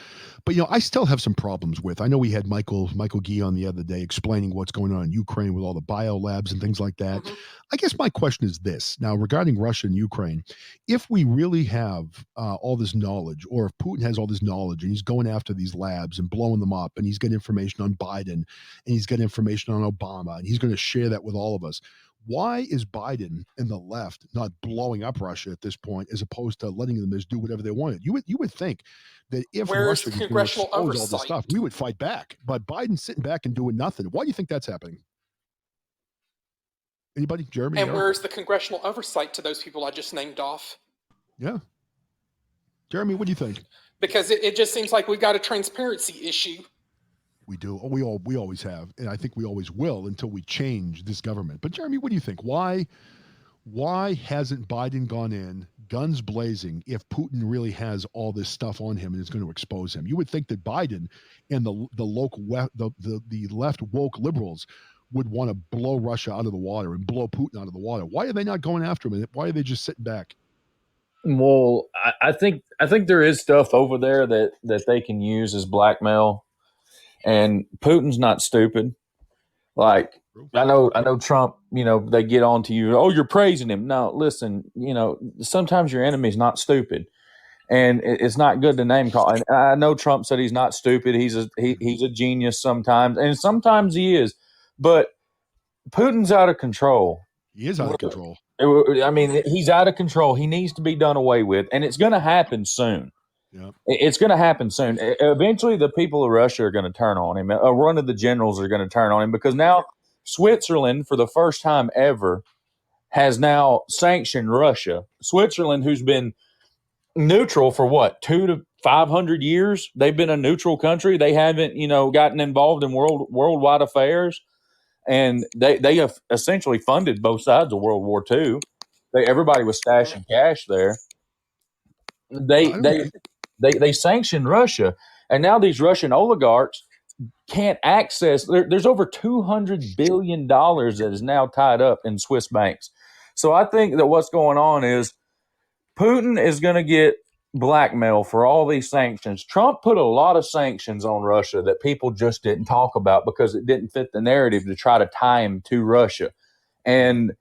But, I still have some problems with, I know we had Michael Gee on the other day explaining what's going on in Ukraine with all the bio labs and things like that. Mhm. I guess my question is this. Now, regarding Russia and Ukraine, if we really have all this knowledge, or if Putin has all this knowledge and he's going after these labs and blowing them up, and he's got information on Biden and he's got information on Obama, and he's going to share that with all of us, why is Biden and the left not blowing up Russia at this point, as opposed to letting them just do whatever they wanted? You would think that if Where's Russia the was going to congressional expose all this oversight? stuff, we would fight back. But Biden's sitting back and doing nothing. Why do you think that's happening? Anybody? Jeremy? And Eric? where's the congressional oversight to those people I just named off? Yeah. Jeremy, what do you think? Because it just seems like we've got a transparency issue. We do. We always have, and I think we always will until we change this government. But Jeremy, what do you think? Why hasn't Biden gone in guns blazing if Putin really has all this stuff on him and is going to expose him? You would think that Biden and the left woke liberals would want to blow Russia out of the water and blow Putin out of the water. Why are they not going after him? Why are they just sitting back? Well, I think there is stuff over there that they can use as blackmail, and Putin's not stupid. Like, I know Trump, they get on to you. Oh, you're praising him. No, listen, sometimes your enemy's not stupid, and it's not good to name call. And I know Trump said he's not stupid. He's a genius sometimes, and sometimes he is. But Putin's out of control. He is out of control. I mean, he's out of control. He needs to be done away with, and it's going to happen soon. Yeah. It's going to happen soon. Eventually, the people of Russia are going to turn on him. One of the generals are going to turn on him, because now Switzerland, for the first time ever, has now sanctioned Russia. Switzerland, who's been neutral for 200 to 500 years, they've been a neutral country. They haven't, gotten involved in worldwide affairs. And they have essentially funded both sides of World War II. Everybody was stashing cash there. They sanctioned Russia, and now these Russian oligarchs can't access. There's over $200 billion that is now tied up in Swiss banks. So I think that what's going on is Putin is going to get blackmail for all these sanctions. Trump put a lot of sanctions on Russia that people just didn't talk about because it didn't fit the narrative to try to tie him to Russia. And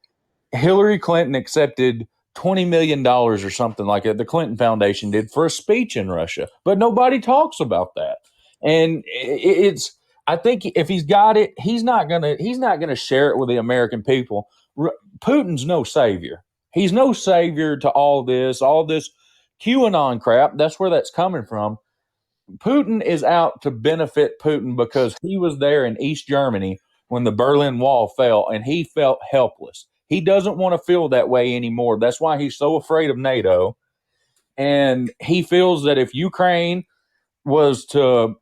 Hillary Clinton accepted $20 million or something like that, the Clinton Foundation did, for a speech in Russia. But nobody talks about that. And I think if he's got it, he's not gonna share it with the American people. Putin's no savior. He's no savior to all this QAnon crap. That's where that's coming from. Putin is out to benefit Putin because he was there in East Germany when the Berlin Wall fell, and he felt helpless. He doesn't want to feel that way anymore. That's why he's so afraid of NATO. And he feels that if Ukraine was to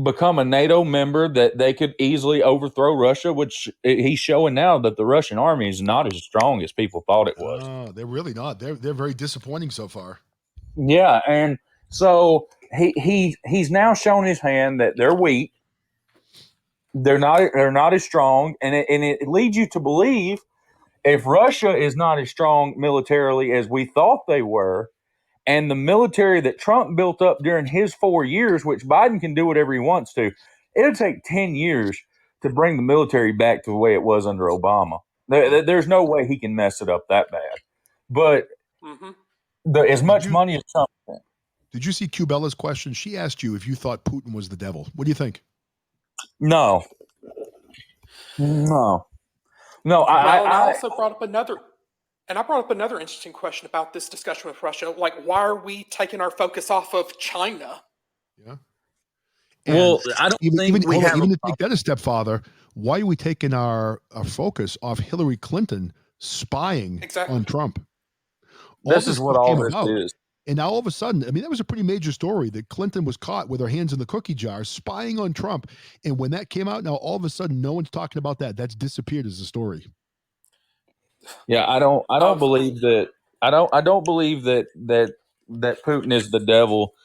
become a NATO member, that they could easily overthrow Russia, which he's showing now that the Russian army is not as strong as people thought it was. Oh, they're really not. They're very disappointing so far. Yeah, and so he's now shown his hand that they're weak. They're not as strong, and it leads you to believe if Russia is not as strong militarily as we thought they were, and the military that Trump built up during his 4 years, which Biden can do whatever he wants to, it'll take 10 years to bring the military back to the way it was under Obama. There's no way he can mess it up that bad. But as much money as Trump spent. Did you see Cubella's question? She asked you if you thought Putin was the devil. What do you think? No. I also brought up another interesting question about this discussion with Russia. Like, why are we taking our focus off of China? Yeah. Well, I don't think even to take that a step farther, why are we taking our focus off Hillary Clinton spying on Trump? This is what all this is. And now all of a sudden, I mean, that was a pretty major story that Clinton was caught with her hands in the cookie jar spying on Trump. And when that came out, now all of a sudden, no one's talking about that. That's disappeared as a story. Yeah, I don't of believe that. I don't believe that Putin is the devil.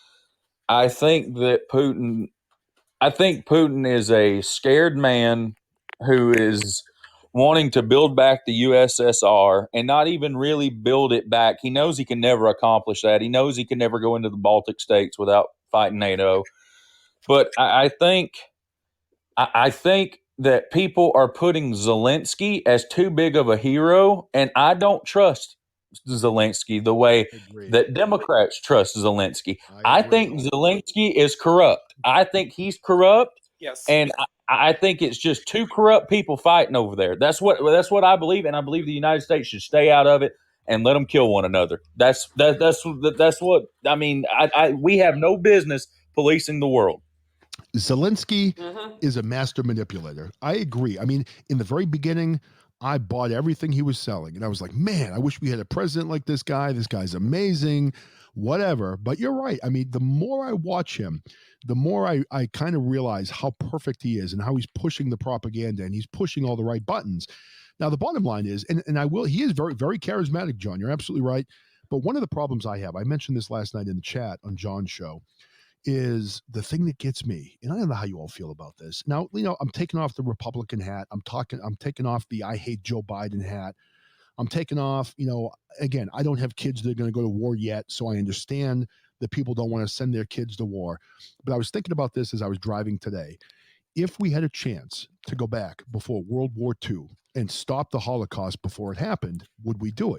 I think that Putin is a scared man who is wanting to build back the USSR and not even really build it back. He knows he can never accomplish that. He knows he can never go into the Baltic states without fighting NATO. But I think that people are putting Zelensky as too big of a hero, and I don't trust Zelensky the way Agreed. that Democrats trust Zelensky. I I agree. think Zelensky is corrupt. I think he's corrupt, yes, and I think it's just two corrupt people fighting over there. That's what I believe, and I believe the United States should stay out of it and let them kill one another. That's what I mean. We have no business policing the world. Zelensky hmm is a master manipulator. I agree. I mean, in the very beginning, I bought everything he was selling. And I was like, man, I wish we had a president like this guy. This guy's amazing, whatever. But you're right. I mean, the more I watch him, the more I kind of realize how perfect he is and how he's pushing the propaganda and he's pushing all the right buttons. Now, the bottom line is, he is very, very charismatic, John. You're absolutely right. But one of the problems I have, I mentioned this last night in the chat on John's show, is the thing that gets me, and I don't know how you all feel about this. Now, I'm taking off the Republican hat. I'm taking off the I hate Joe Biden hat. I'm taking off, again, I don't have kids that are going to go to war yet, so I understand that people don't want to send their kids to war. But I was thinking about this as I was driving today. If we had a chance to go back before World War II and stop the Holocaust before it happened, would we do it?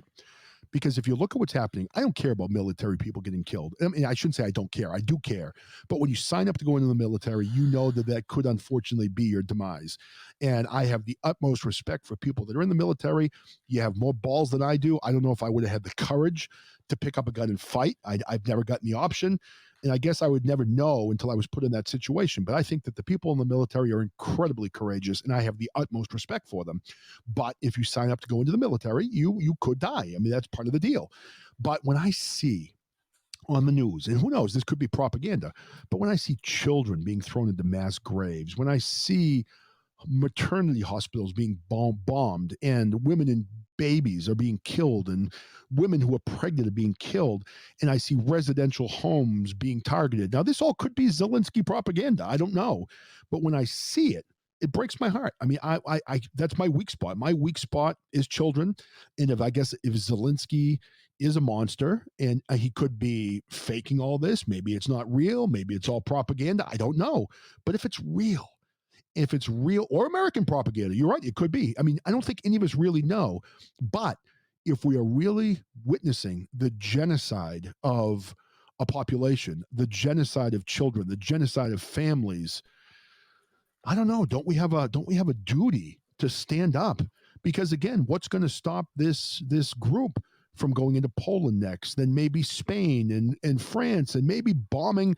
Because if you look at what's happening, I don't care about military people getting killed. I mean, I shouldn't say I don't care. I do care. But when you sign up to go into the military, you know that could unfortunately be your demise. And I have the utmost respect for people that are in the military. You have more balls than I do. I don't know if I would have had the courage to pick up a gun and fight. I've never gotten the option. And I guess I would never know until I was put in that situation. But I think that the people in the military are incredibly courageous, and I have the utmost respect for them. But if you sign up to go into the military, you could die. I mean, that's part of the deal. But when I see on the news, and who knows, this could be propaganda, but when I see children being thrown into mass graves, when I see maternity hospitals being bombed and women and babies are being killed and women who are pregnant are being killed, and I see residential homes being targeted. Now, this all could be Zelensky propaganda. I don't know. But when I see it, it breaks my heart. I mean, I that's my weak spot. My weak spot is children. And if Zelensky is a monster and he could be faking all this, maybe it's not real, maybe it's all propaganda. I don't know. But if it's real, or American propaganda, you're right, it could be. I mean, I don't think any of us really know. But if we are really witnessing the genocide of a population, the genocide of children, the genocide of families, I don't know. Don't we have a duty to stand up? Because again, what's going to stop this group from going into Poland next? Then maybe Spain and France, and maybe bombing.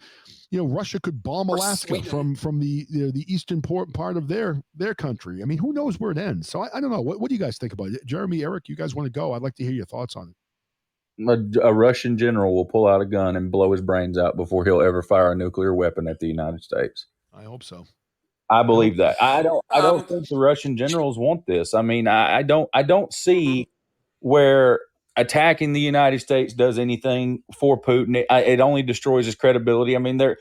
Russia could bomb or Alaska Sweden. from the the eastern part of their country. I mean, who knows where it ends? So I don't know. What do you guys think about it? Jeremy, Eric, you guys want to go? I'd like to hear your thoughts on it. A Russian general will pull out a gun and blow his brains out before he'll ever fire a nuclear weapon at the United States. I hope so. I believe that. I don't Um, think the Russian generals want this. I mean, I don't see where attacking the United States does anything for Putin. It only destroys his credibility. I mean, the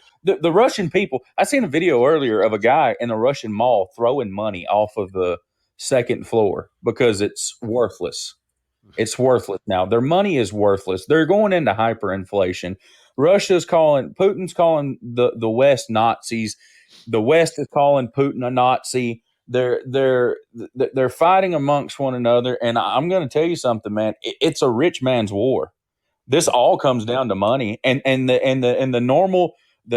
Russian people. I seen a video earlier of a guy in a Russian mall throwing money off of the second floor because it's worthless. It's worthless now. Their money is worthless. They're going into hyperinflation. Putin's calling the West Nazis. The West is calling Putin a Nazi. They're fighting amongst one another. And I'm going to tell you something, man. It's a rich man's war. This all comes down to money, and the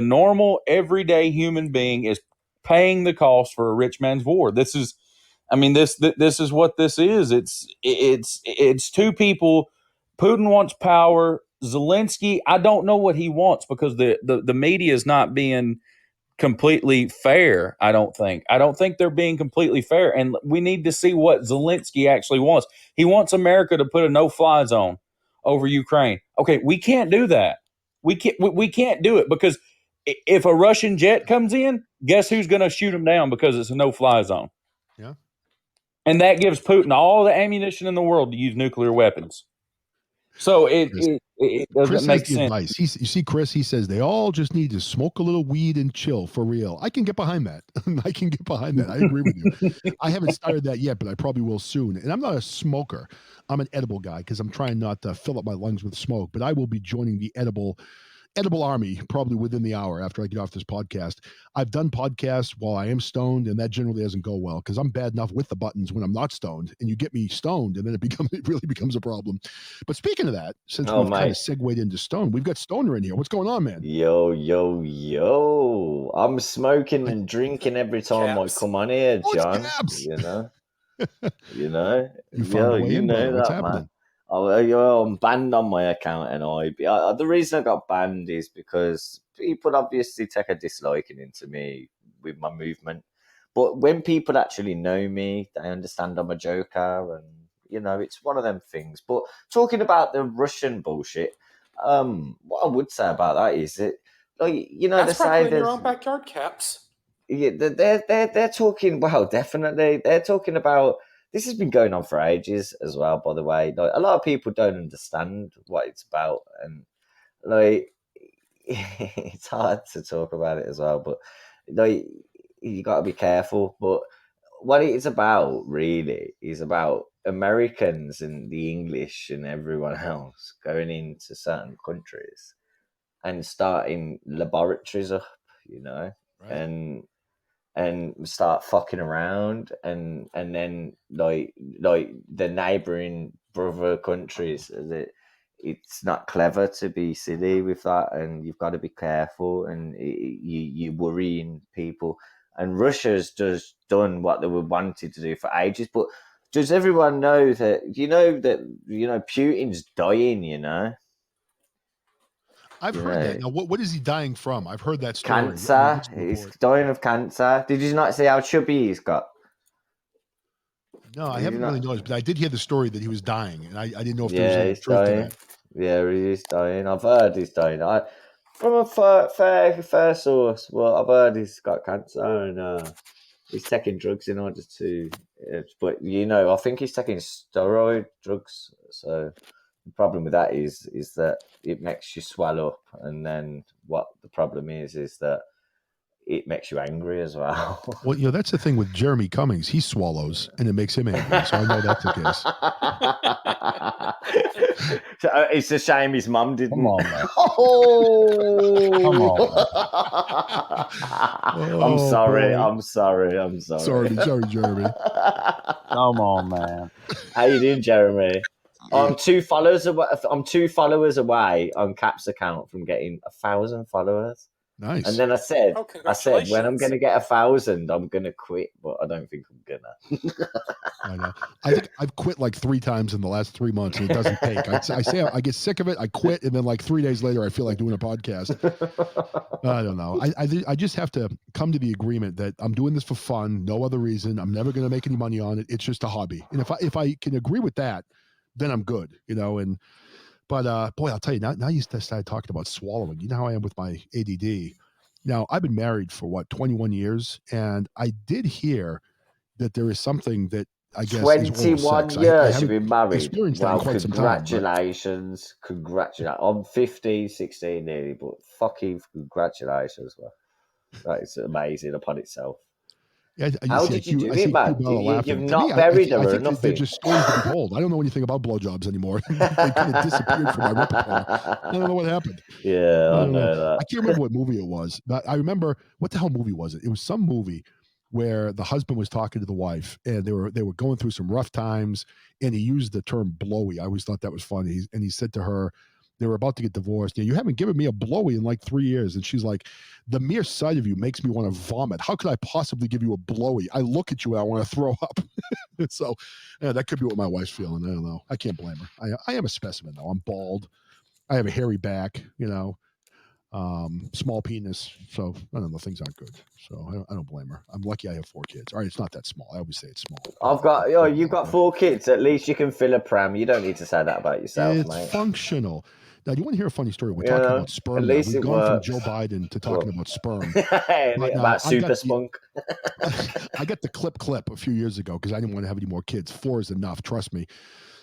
normal everyday human being is paying the cost for a rich man's war. This is what this is. It's two people. Putin wants power. Zelensky, I don't know what he wants because the media is not being completely fair. I don't think they're being completely fair, and we need to see what Zelensky actually wants. He wants America to put a no-fly zone over Ukraine. Okay, we can't do that. We can't do it because if a Russian jet comes in, guess who's going to shoot him down because it's a no-fly zone? Yeah. And that gives Putin all the ammunition in the world to use nuclear weapons. So it doesn't Chris make has the sense. advice. You see, Chris, he says they all just need to smoke a little weed and chill for real. I can get behind that. I can get behind that. I agree with you. I haven't started that yet, but I probably will soon. And I'm not a smoker. I'm an edible guy because I'm trying not to fill up my lungs with smoke, but I will be joining the edible army probably within the hour after I get off this podcast. I've done podcasts while I am stoned, and that generally doesn't go well because I'm bad enough with the buttons when I'm not stoned, and you get me stoned, and then it really becomes a problem. But speaking of that, since we've kind of segued into stone, we've got Stoner in here. What's going on, man? Yo. I'm smoking and drinking every time I come on here, John. You know? You found a way you in, know brother. that, What's happening? man. I'm banned on my account, and the reason I got banned is because people obviously take a disliking into me with my movement. But when people actually know me, they understand I'm a joker, and it's one of them things. But talking about the Russian bullshit, what I would say about that is that, that's probably in your own backyard, Kapz. Yeah, they're talking. Well, definitely, they're talking about. This has been going on for ages as well, by the way. Like, a lot of people don't understand what it's about, and it's hard to talk about it as well. But you got to be careful. But what it is about, really, is about Americans and the English and everyone else going into certain countries and starting laboratories up, right. and start fucking around, and then like the neighboring brother countries, that it's not clever to be silly with that, and you've got to be careful, and you're worrying people. And Russia's just done what they were wanting to do for ages. But does everyone know that Putin's dying? I've heard that. Now, what is he dying from? I've heard that story. Cancer. He's dying of cancer. Did you not see how chubby he's got? No, I haven't really noticed, but I did hear the story that he was dying, and I didn't know if there was any truth to that. Yeah, he is dying. I've heard he's dying. From a fair source, well, I've heard he's got cancer, and he's taking drugs in order to. But I think he's taking steroid drugs. So the problem with that is that it makes you swell up, and then what the problem is that it makes you angry as well. Well, that's the thing with Jeremy Cummings. He swallows, and it makes him angry. So I know that's the case. So, it's a shame his mum didn't. Come on, man. Come on. I'm sorry. Boy. I'm sorry. Sorry, Jeremy. Come on, man. How you doing, Jeremy? I'm 2 followers away. I'm 2 followers away on Kapz account from getting 1,000 followers. Nice. And then I said, when I'm going to get 1,000, I'm going to quit, but I don't think I'm gonna. I know. I think I've quit like 3 times in the last 3 months, and it doesn't take. I say I get sick of it, I quit, and then like 3 days later, I feel like doing a podcast. I don't know. I just have to come to the agreement that I'm doing this for fun, no other reason. I'm never going to make any money on it. It's just a hobby, and if I can agree with that, then I'm good, and. But boy, I'll tell you, now you started talking about swallowing. You know how I am with my ADD. Now, I've been married for 21 years, and I did hear that there is something that I guess 21 years you've been married. Well, congratulations. Congratulations. I'm 15, 16 nearly, but fucking congratulations. Well, that is amazing upon itself. Yeah, how did you do it, man? You've not buried her or nothing. They're just stories to be told. I don't know anything about blowjobs anymore. They kind of disappeared from my repertoire. I don't know what happened. Yeah, I know that. I can't remember what movie it was, but I remember, what the hell movie was it? It was some movie where the husband was talking to the wife, and they were going through some rough times, and he used the term blowy. I always thought that was funny. And he said to her, they were about to get divorced. You haven't given me a blowy in like 3 years. And she's like, the mere sight of you makes me want to vomit. How could I possibly give you a blowy? I look at you and I want to throw up. So that could be what my wife's feeling. I don't know. I can't blame her. I am a specimen though. I'm bald. I have a hairy back, small penis. So I don't know. Things aren't good. So I don't blame her. I'm lucky I have 4 kids. All right. It's not that small. I always say it's small. You've got 4 kids. At least you can fill a pram. You don't need to say that about yourself, it's mate. Functional. Now, do you want to hear a funny story? We're Yeah, talking about at sperm now. least We've it gone from works. Joe Biden to talking about sperm. But now About super spunk. I got the clip a few years ago because I didn't want to have any more kids. 4 is enough, trust me.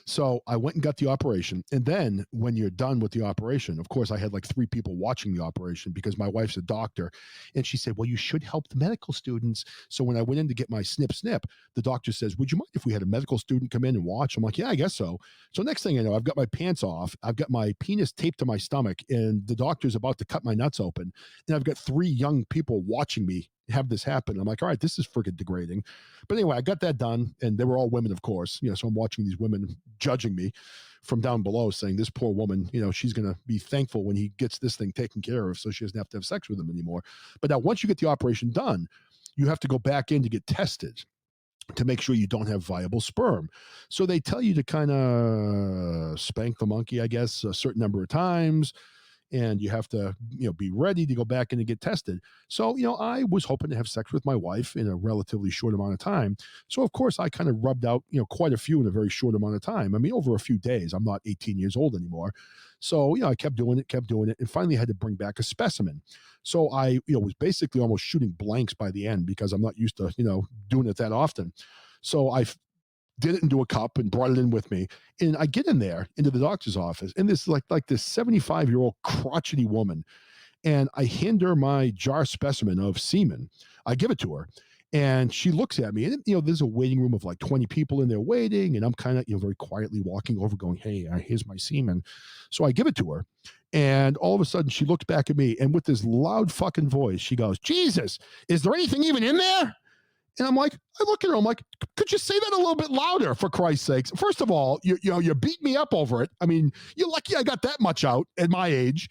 So I went and got the operation. And then when you're done with the operation, of course, I had like 3 people watching the operation because my wife's a doctor. And she said, well, you should help the medical students. So when I went in to get my snip, the doctor says, would you mind if we had a medical student come in and watch? I'm like, yeah, I guess so. So next thing I know, I've got my pants off. I've got my penis taped to my stomach and the doctor's about to cut my nuts open. And I've got 3 young people watching me have this happen. I'm like, all right, this is freaking degrading. But anyway, I got that done, and they were all women, of course. So I'm watching these women judging me from down below, saying this poor woman, she's going to be thankful when he gets this thing taken care of, so she doesn't have to have sex with him anymore. But now, once you get the operation done, you have to go back in to get tested to make sure you don't have viable sperm. So they tell you to kind of spank the monkey, I guess, a certain number of times. And you have to, be ready to go back in and get tested. So, I was hoping to have sex with my wife in a relatively short amount of time. So, of course, I kind of rubbed out, quite a few in a very short amount of time. I mean, over a few days. I'm not 18 years old anymore. So, I kept doing it, and finally had to bring back a specimen. So I, was basically almost shooting blanks by the end because I'm not used to, doing it that often. So I did it into a cup and brought it in with me. And I get in there into the doctor's office, and this like this 75-year-old crotchety woman. And I hand her my jar specimen of semen. I give it to her. And she looks at me, and there's a waiting room of like 20 people in there waiting. And I'm kind of, very quietly walking over going, hey, here's my semen. So I give it to her. And all of a sudden she looks back at me, and with this loud fucking voice, she goes, Jesus, is there anything even in there? And I'm like, I look at her, I'm like, could you say that a little bit louder, for Christ's sakes? First of all, you beat me up over it. I mean, you're lucky I got that much out at my age.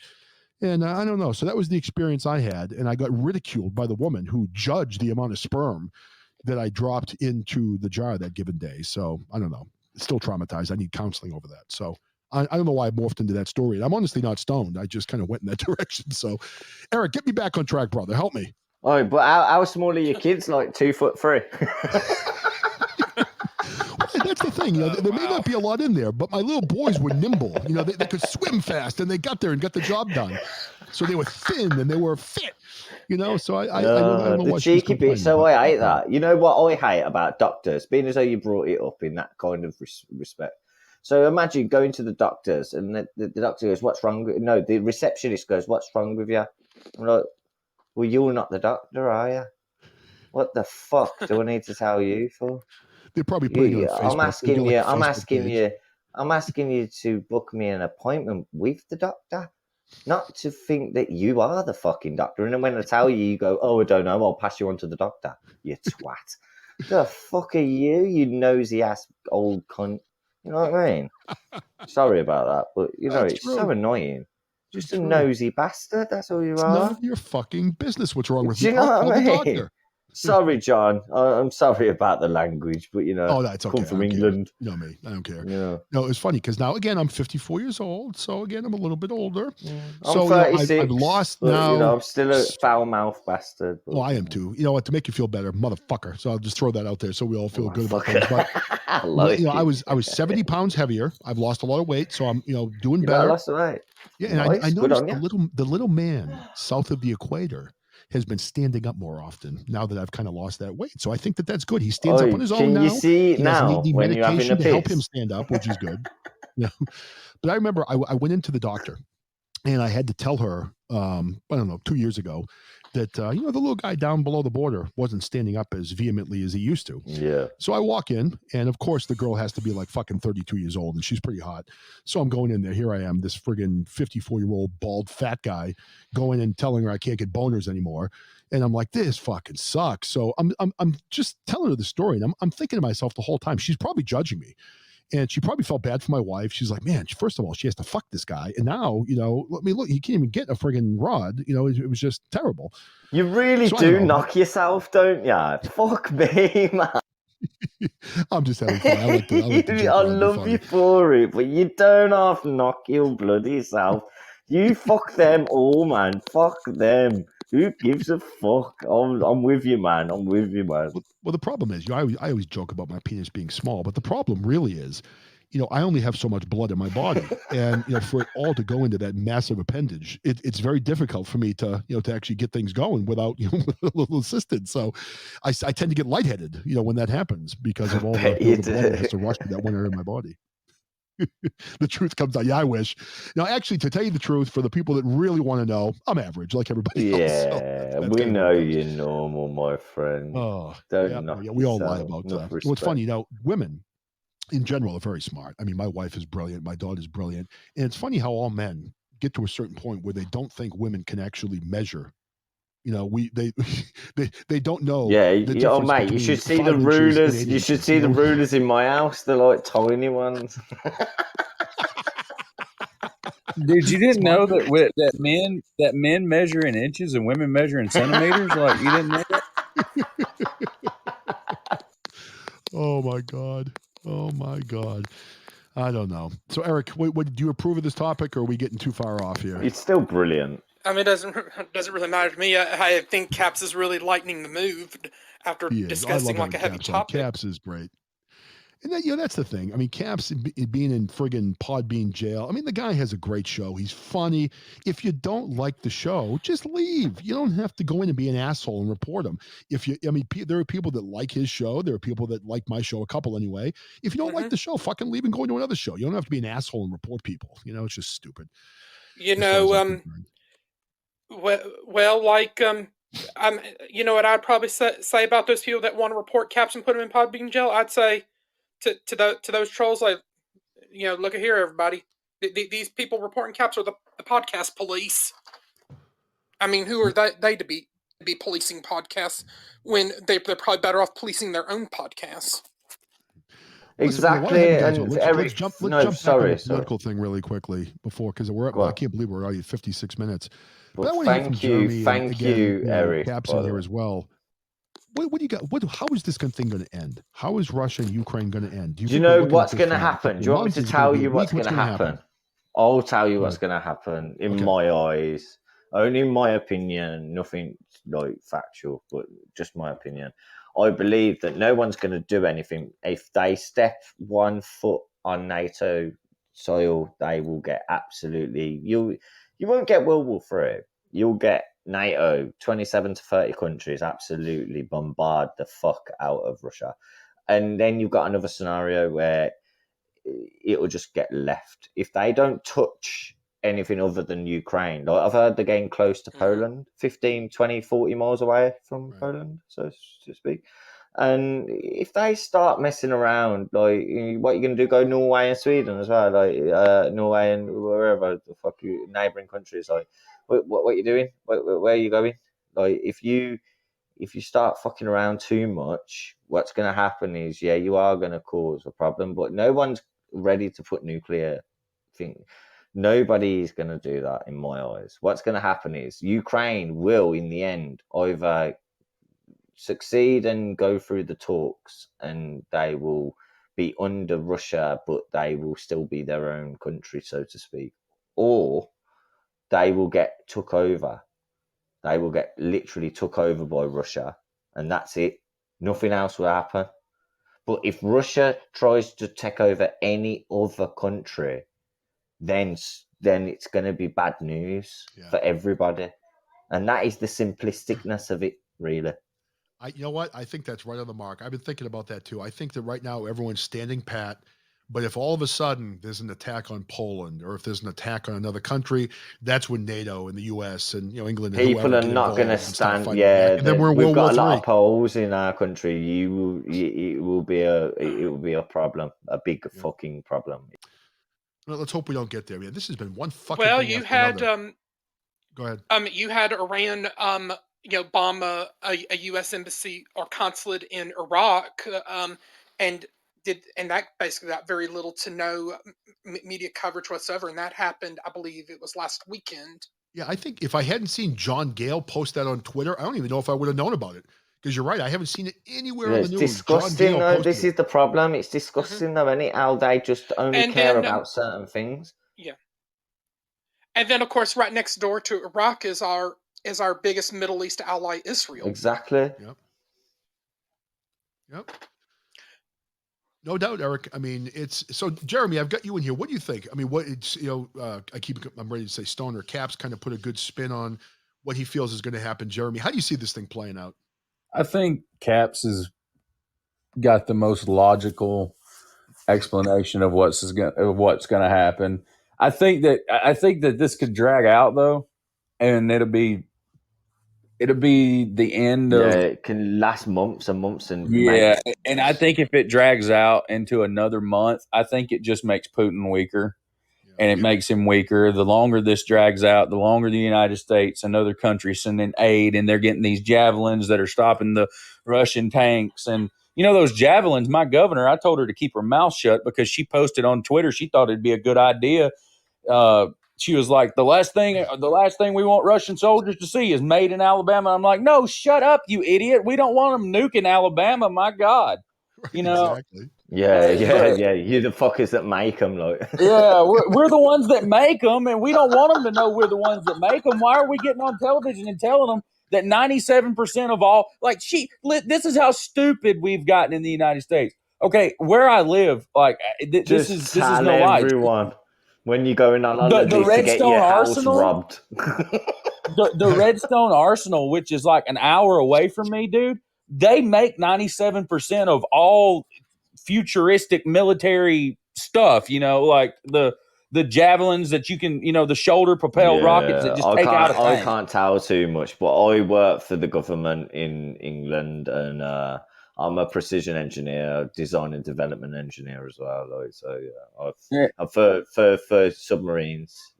And I don't know. So that was the experience I had. And I got ridiculed by the woman who judged the amount of sperm that I dropped into the jar that given day. So I don't know. Still traumatized. I need counseling over that. So I don't know why I morphed into that story. And I'm honestly not stoned. I just kind of went in that direction. So, Eric, get me back on track, brother. Help me. Oh, but how small are your kids? Like 2'3"? That's the thing. There may not be a lot in there, but my little boys were nimble. They could swim fast, and they got there and got the job done. So they were thin and they were fit. So I don't know the what she's cheeky bit. So I hate that. You know what I hate about doctors, being as though you brought it up in that kind of respect. So imagine going to the doctors, and the doctor goes, "What's wrong?" No, the receptionist goes, "What's wrong with you?" I'm like, well, you're not the doctor, are you? What the fuck do I need to tell you for? They're probably putting it on Facebook. I'm asking you to book me an appointment with the doctor, not to think that you are the fucking doctor. And then when I tell you, you go, "Oh, I don't know. I'll pass you on to the doctor." You twat. The fuck are you, you nosy ass old cunt? You know what I mean? Sorry about that, but it's true. So annoying. Just a nosy bastard. That's all you are. None of your fucking business. What's wrong with you? You know I'll what I mean? The doctor. Sorry, John. I'm sorry about the language, but oh, that's okay. Come from England. You know me. I don't care. Yeah. No, it's funny because now again I'm 54 years old, so again I'm a little bit older. I'm 36. I've lost but, now. I'm still a foul mouth bastard. But, I am too. You know what? To make you feel better, motherfucker. So I'll just throw that out there so we all feel good about things. But I was 70 pounds heavier. I've lost a lot of weight, so I'm doing better. I lost the weight. Yeah, nice. And I noticed the little man south of the equator has been standing up more often now that I've kind of lost that weight. So I think that's good. He stands up on his own now. You see he now need when you're having a to help him stand up, which is good. But I remember I went into the doctor and I had to tell her, I don't know, 2 years ago that, the little guy down below the border wasn't standing up as vehemently as he used to. Yeah. So I walk in, and of course the girl has to be like fucking 32 years old, and she's pretty hot. So I'm going in there. Here I am, this friggin' 54-year-old bald fat guy, going and telling her I can't get boners anymore. And I'm like, this fucking sucks. So I'm just telling her the story, and I'm thinking to myself the whole time, she's probably judging me. And she probably felt bad for my wife. She's like, man, first of all, she has to fuck this guy. And now, let me look, he can't even get a friggin' rod. It was just terrible. You really do knock yourself, don't you? Fuck me, man. I'm just having fun. I love you for it, but you don't have to knock your bloody self. You fuck them all, man. Fuck them. Who gives a fuck? I'm with you, man. I'm with you, man. Well, the problem is, I always joke about my penis being small, but the problem really is I only have so much blood in my body, and for it all to go into that massive appendage, it's very difficult for me to to actually get things going without with a little assistance. So I tend to get lightheaded when that happens because of all the, Bet you the blood that has do. to rush to that one area of my body. The truth comes out. Yeah, I wish. Now, actually, to tell you the truth, for the people that really want to know, I'm average like everybody else. So Yeah, that's we kind of know where it goes. you're normal, my friend. Oh, Don't yeah, knock we all lie yourself. about. Enough What's respect. funny, women in general are very smart. I mean, my wife is brilliant. My daughter's brilliant. And it's funny how all men get to a certain point where they don't think women can actually measure. They don't know Yeah, the oh difference mate, you between should see 5 the inches and rulers. 8 You should inches. see the rulers in my house. They're like tiny ones. Dude, you didn't Smart know man. that men measure in inches and women measure in centimeters? Like, you didn't know that? Oh my God. Oh my God. I don't know. So Eric, what do you approve of this topic, or are we getting too far off here? It's still brilliant. I mean, it doesn't really matter to me. I think Kapz is really lightening the mood after He is. I discussing love like having a heavy Caps on. topic. Caps is great. And that's the thing. I mean, Caps being in friggin' Podbean jail. I mean, the guy has a great show. He's funny. If you don't like the show, just leave. You don't have to go in and be an asshole and report him. There are people that like his show. There are people that like my show, a couple anyway. If you don't like the show, fucking leave and go into another show. You don't have to be an asshole and report people. It's just stupid. You As far as I'm know, concerned. well, like, you know what I'd probably say about those people that want to report Kapz and put them in Podbean jail? I'd say to those trolls, like, look at here, everybody. These people reporting Kapz are the podcast police. I mean, who are they to be policing podcasts when they're probably better off policing their own podcasts? Listen, what I have Exactly. you guys on, And let's Eric, jump no, back on the sorry. political thing really quickly before, because Go I on. can't believe we're already at 56 minutes. But But I want to hear from Jeremy and thank again, you, Eric. Caps By in the here way. as well. What do you got? How is this thing going to end? How is Russia and Ukraine going to end? Do you think we're know looking at what's this going to for a happen? couple Do of you want me months? to Is it going tell to be a you what's week? going What's to going to happen? happen? I'll tell you Go what's ahead. going to happen in Okay. my eyes. Only my opinion, nothing like factual, but just my opinion. I believe that no one's going to do anything. If they step one foot on NATO soil, they will get absolutely. You won't get World War III. You'll get NATO, 27 to 30 countries, absolutely bombard the fuck out of Russia. And then you've got another scenario where it'll just get left. If they don't touch anything other than Ukraine, like I've heard they're getting close to Poland, 15, 20, 40 miles away from Poland, so to speak. And if they start messing around, like, what are you going to do? Go Norway and Sweden as well, like Norway and wherever the fuck you neighboring countries. Like, what are you doing? Where are you going? Like, if you start fucking around too much, what's going to happen is, you are going to cause a problem. But no one's ready to put nuclear thing. Nobody is going to do that in my eyes. What's going to happen is Ukraine will, in the end, either succeed and go through the talks, and they will be under Russia, but they will still be their own country, so to speak, or they will get took over. They will get literally took over by Russia, and that's it. Nothing else will happen. But if Russia tries to take over any other country, then it's going to be bad news for everybody. And that is the simplisticness of it, really. You know what? I think that's right on the mark. I've been thinking about that too. I think that right now everyone's standing pat. But if all of a sudden there's an attack on Poland, or if there's an attack on another country, that's when NATO and the U.S. and England and People whoever are get not going to involved and start stand. fighting back. And then we're in We've World got War a lot III. of Poles in our country. It will be a problem, a big fucking problem. Well, let's hope we don't get there, man. This has been one fucking Well, thing you after had another. Go ahead. You had Iran bomb a U.S. embassy or consulate in Iraq, and that basically got very little to no media coverage whatsoever, and that happened, I believe it was last weekend. Yeah, I think if I hadn't seen John Gale post that on Twitter, I don't even know if I would have known about it. Because you're right, I haven't seen it anywhere on the It's news. disgusting, though. This is the problem. It's disgusting, though, isn't it? How they just only care about certain things. Yeah. And then, of course, right next door to Iraq is our biggest Middle East ally, Israel. Exactly. Yep. No doubt, Eric. I mean, it's so Jeremy, I've got you in here. What do you think? I mean, what it's I'm ready to say Stoner Kapz kind of put a good spin on what he feels is going to happen. Jeremy, how do you see this thing playing out? I think Caps has got the most logical explanation of what's going to happen. I think that this could drag out though, and it'll be the end Yeah, of it can last months and months and yeah. And I think if it drags out into another month, I think it just makes Putin weaker. And it makes him weaker. The longer this drags out, the longer the United States and other countries send in aid, and they're getting these javelins that are stopping the Russian tanks. And you know those javelins. My governor, I told her to keep her mouth shut because she posted on Twitter. She thought it'd be a good idea. She was like, the last thing we want Russian soldiers to see is made in Alabama. I'm like, no, shut up, you idiot. We don't want them nuking Alabama. My God, you know. Exactly. Yeah. You're the fuckers that make them, like. Yeah, we're the ones that make them, and we don't want them to know we're the ones that make them. Why are we getting on television and telling them that 97% of all, this is how stupid we've gotten in the United States. Okay, where I live, this is no lie. Everyone when you're going on holidays to get your house robbed. the Redstone Arsenal, which is like an hour away from me, dude, they make 97% of all futuristic military stuff, like the javelins that you can, the shoulder propelled rockets that just take out a tank. I can't tell too much, but I work for the government in England, and I'm a precision engineer, design and development engineer as well. For submarines.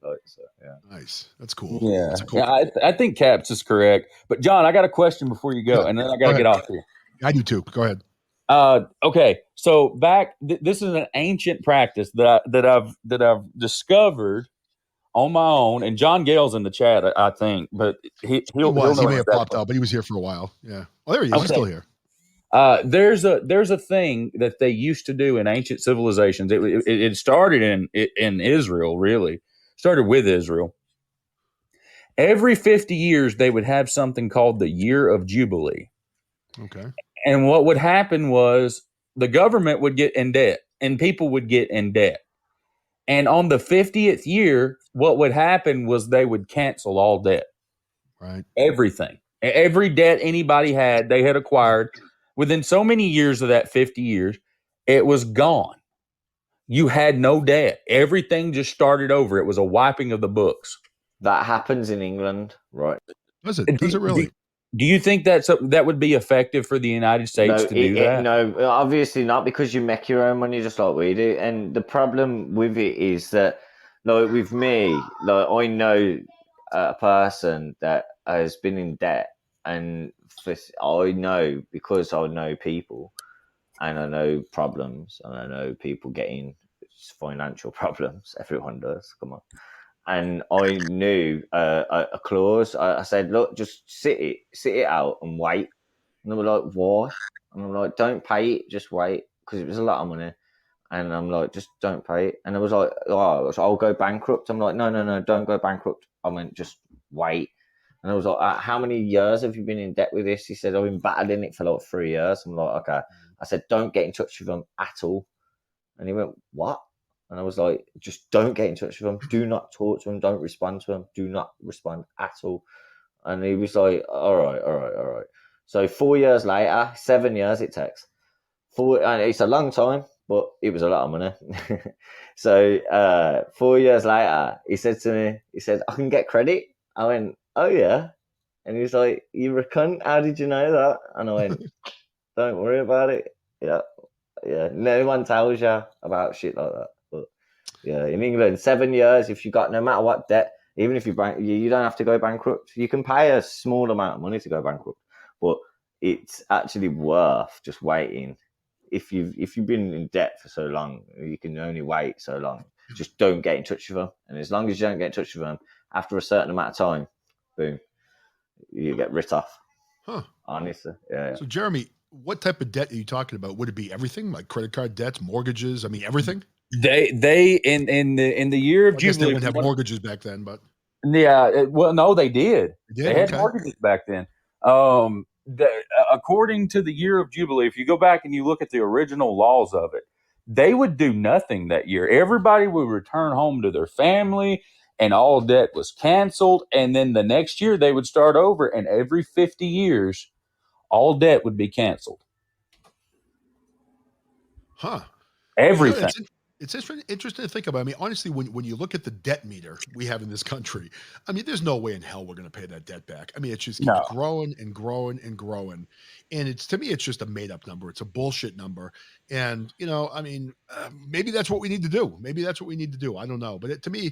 Nice. That's cool. Yeah, That's cool. yeah. I think Caps is correct, but John, I got a question before you go, and then I got to get off here. I do too. Go ahead. Okay, so this is an ancient practice that I've discovered on my own, and John Gale's in the chat, I think, but he may have popped out, but he was here for a while. Yeah. Oh, there he is. Okay. He's still here. There's a thing that they used to do in ancient civilizations. It started in Israel, really. Started with Israel. Every 50 years, they would have something called the Year of Jubilee. Okay. And what would happen was the government would get in debt and people would get in debt. And on the 50th year, what would happen was they would cancel all debt. Right. Everything. Every debt anybody had, they had acquired. Within so many years of that 50 years, it was gone. You had no debt. Everything just started over. It was a wiping of the books. That happens in England, right? Does it? Does it really? Do you think that would be effective for the United States to do that? No, obviously not, because you make your own money just like we do. And the problem with it is that, like with me, like I know a person that has been in debt, and I know because I know people, and I know problems, and I know people getting financial problems. Everyone does. Come on. And I knew a clause. I said, look, just sit it out and wait. And they were like, why? And I'm like, don't pay it, just wait, because it was a lot of money. And I'm like, just don't pay it. And I was like, oh, I'll go bankrupt. I'm like, no, don't go bankrupt. I meant just wait. And I was like, how many years have you been in debt with this? He said, I've been battling it for like 3 years. I'm like, okay. I said, don't get in touch with them at all. And he went, what? And I was like, just don't get in touch with them. Do not talk to them. Don't respond to them. Do not respond at all. And he was like, all right. So 4 years later, 7 years it takes. And it's a long time, but it was a lot of money. So 4 years later, he said to me, I can get credit. I went, oh yeah. And he was like, you're a cunt. How did you know that? And I went, don't worry about it. Yeah. No one tells you about shit like that. But yeah, in England, 7 years, if you got no matter what debt, even if you don't have to go bankrupt. You can pay a small amount of money to go bankrupt, but it's actually worth just waiting. If you've been in debt for so long, you can only wait so long. Just don't get in touch with them. And as long as you don't get in touch with them, after a certain amount of time, boom, you get writ off. Huh. Honestly, yeah. So Jeremy, what type of debt are you talking about? Would it be everything, like credit card debts, mortgages? I mean, everything. They in the year of Jubilee, they wouldn't have mortgages back then, but yeah, well, no, they did. They had mortgages back then. According to the year of Jubilee, if you go back and you look at the original laws of it, they would do nothing that year. Everybody would return home to their family and all debt was canceled. And then the next year they would start over, and every 50 years, all debt would be canceled. Huh. Everything. It's interesting to think about. I mean, honestly, when you look at the debt meter we have in this country, I mean, there's no way in hell we're going to pay that debt back. I mean, it just keeps growing and growing and growing. And to me, it's just a made up number. It's a bullshit number. And, I mean, maybe that's what we need to do. Maybe that's what we need to do. I don't know. But to me,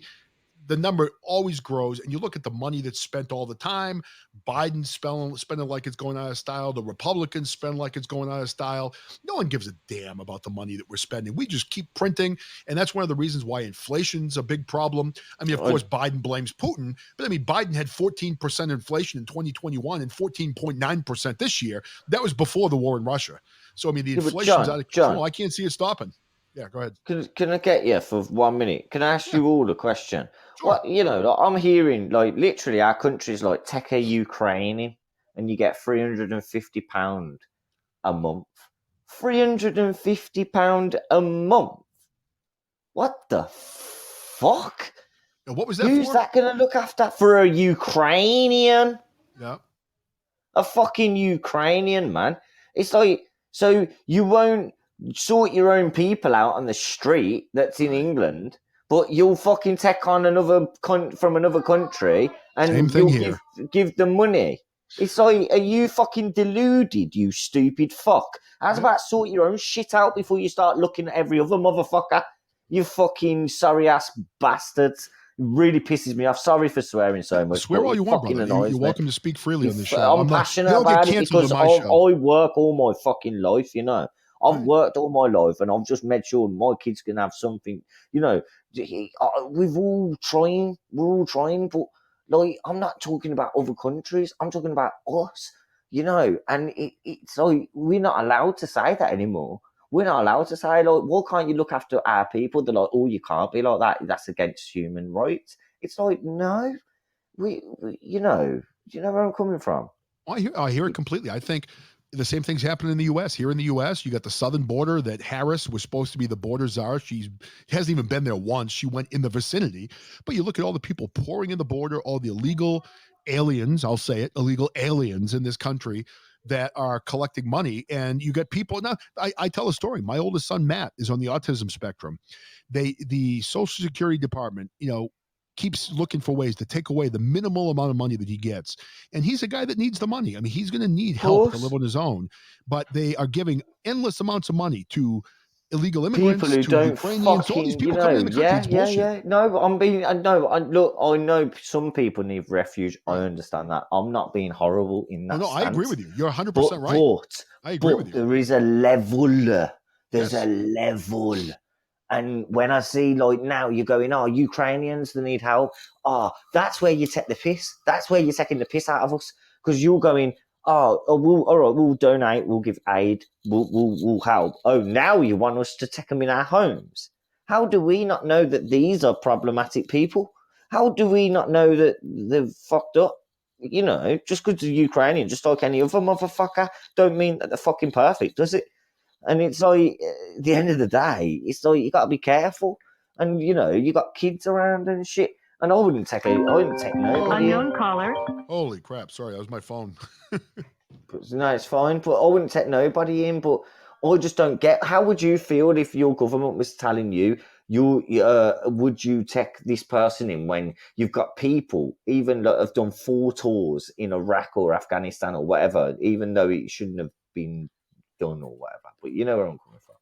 the number always grows, and you look at the money that's spent all the time. Biden's spending like it's going out of style. The Republicans spend like it's going out of style. No one gives a damn about the money that we're spending. We just keep printing, and that's one of the reasons why inflation's a big problem. I mean, of course, Biden blames Putin, but I mean, Biden had 14% inflation in 2021 and 14.9% this year. That was before the war in Russia. So, I mean, the inflation's out of control. I can't see it stopping. Yeah, go ahead. Can I get you for 1 minute? Can I ask you all a question? Sure. What, I'm hearing, literally our country's take a Ukrainian and you get £350 a month. £350 a month? What the fuck? Now, what was that Who's for? that going to look after? For a Ukrainian? Yeah. A fucking Ukrainian, man. It's so you won't sort your own people out on the street that's in England, but you'll fucking take on another from another country and you'll give them money. It's are you fucking deluded, you stupid fuck? How's about sort your own shit out before you start looking at every other motherfucker? You fucking sorry ass bastards. It really pisses me off. Sorry for swearing so much. Swear all you want, brother. You're welcome to speak freely on this show. I'm passionate about it because I work all my fucking life, I've worked all my life and I've just made sure my kids can have something, we're all trying, but I'm not talking about other countries. I'm talking about us, and it's we're not allowed to say that anymore. We're not allowed to say, why can't you look after our people? They're like, oh, you can't be like that. That's against human rights. It's no, we you know where I'm coming from. I hear it completely. I think the same thing's happening in the U.S. Here in the U.S., you got the southern border that Harris was supposed to be the border czar. She hasn't even been there once. She went in the vicinity. But you look at all the people pouring in the border, all the illegal aliens, I'll say it, illegal aliens in this country that are collecting money. And you get people. Now, I tell a story. My oldest son, Matt, is on the autism spectrum. The Social Security Department, keeps looking for ways to take away the minimal amount of money that he gets. And he's a guy that needs the money. I mean, he's going to need help to live on his own, but they are giving endless amounts of money to illegal immigrants, people who to don't Ukrainians, to all these people coming in the country. It's bullshit. No, I know some people need refuge. I understand that. I'm not being horrible in that No, stance. I agree with you. You're 100% right. But I agree with you. There is a level. There's a level. And when I see now you're going, Ukrainians, they need help. That's where you take the piss. That's where you're taking the piss out of us. Because you're going, we'll donate, we'll give aid, we'll help. Oh, now you want us to take them in our homes. How do we not know that these are problematic people? How do we not know that they've fucked up? Just because they're Ukrainian, just like any other motherfucker, don't mean that they're fucking perfect, does it? And it's at the end of the day, it's you got to be careful. And, you got kids around and shit. And I wouldn't take nobody. Unknown caller. Holy crap. Sorry, that was my phone. No, it's fine. But I wouldn't take nobody in. But I just don't get, how would you feel if your government was telling you, would you take this person in when you've got people, even that have done 4 tours in Iraq or Afghanistan or whatever, even though it shouldn't have been done or whatever, but you know where I'm coming from.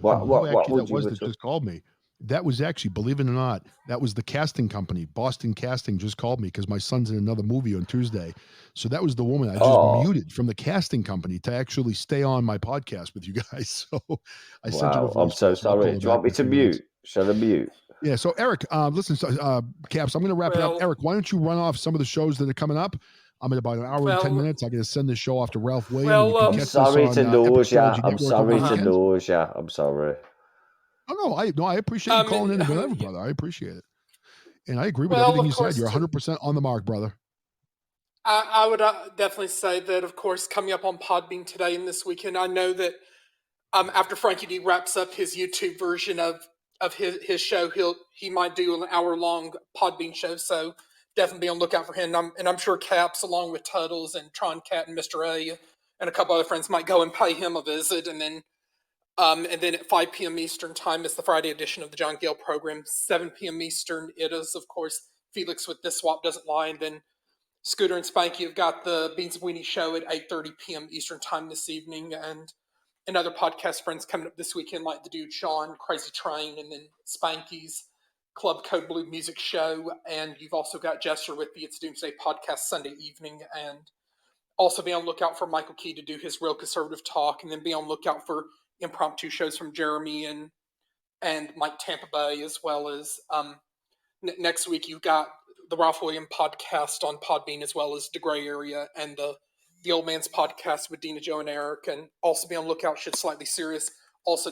What would you that just called me? That was actually, believe it or not, that was the casting company. Boston Casting just called me because my son's in another movie on Tuesday. So that was the woman I just muted from the casting company to actually stay on my podcast with you guys. So I sent you. I'm so sorry. Do you want me to mute? Shall I mute? Yeah. So Eric, listen, Kapz, I'm going to wrap it up. Eric, why don't you run off some of the shows that are coming up? I'm in about an hour and 10 minutes. I'm going to send this show off to Ralph Williams. I'm sorry to lose you. I'm sorry to lose you. I'm sorry. Oh, no, I appreciate you calling in and whatever, brother. I appreciate it. And I agree with everything you said. You're 100% on the mark, brother. I would definitely say that, of course, coming up on Podbean today and this weekend, I know that after Frankie D wraps up his YouTube version of his show, he might do an hour-long Podbean show, so definitely be on the lookout for him. And I'm sure Kapz, along with Tuddles and Tron Cat and Mr. A and a couple other friends, might go and pay him a visit. And then at 5 p.m. Eastern time is the Friday edition of the John Gale program. 7 p.m. Eastern, it is, of course, Felix with This Swap Doesn't Lie. And then Scooter and Spanky have got the Beans and Weenie show at 8:30 p.m. Eastern time this evening. And other podcast friends coming up this weekend, like the dude Sean, Crazy Train, and then Spanky's Club Code Blue music show. And you've also got Jester with the It's Doomsday podcast Sunday evening. And also be on the lookout for Michael Key to do his Real Conservative Talk. And then be on the lookout for impromptu shows from Jeremy and Mike Tampa Bay, as well as next week you've got the Ralph Williams podcast on Podbean, as well as The Gray Area and the Old Man's podcast with Dina, Joe, and Eric. And also be on the lookout, Shit Slightly Serious also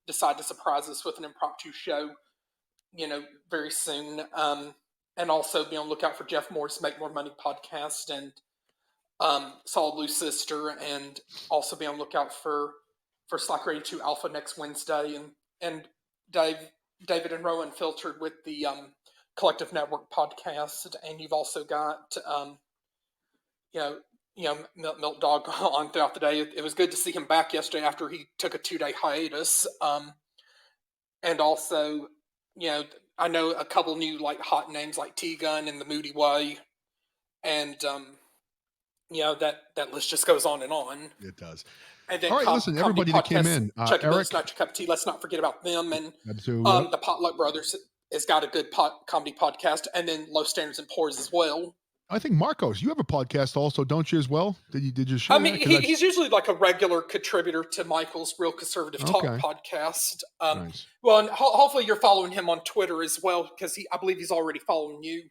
decide to surprise us with an impromptu show, very soon. And also be on the lookout for Jeff Moore's Make More Money podcast and Solid Blue Sister. And also be on the lookout for Slack Radio 2 Alpha next Wednesday. And David and Rowan Filtered with the Collective Network podcast. And you've also got, Milk Dog on throughout the day. It was good to see him back yesterday after he took a 2-day hiatus. And also, I know a couple new hot names like T-Gun and the Moody Way. And, that list just goes on and on. It does. And then all right, listen, everybody that came in. Chuck Eric, It's Not Your Cup of Tea. Let's not forget about them. And absolutely. the Potluck Brothers has got a good comedy podcast. And then Low Standards and Pours as well. I think Marcos, you have a podcast also, don't you, as well? Did you share that? He's usually a regular contributor to Michael's Real Conservative Talk podcast. Nice. Well, and hopefully you're following him on Twitter as well, because I believe he's already following you.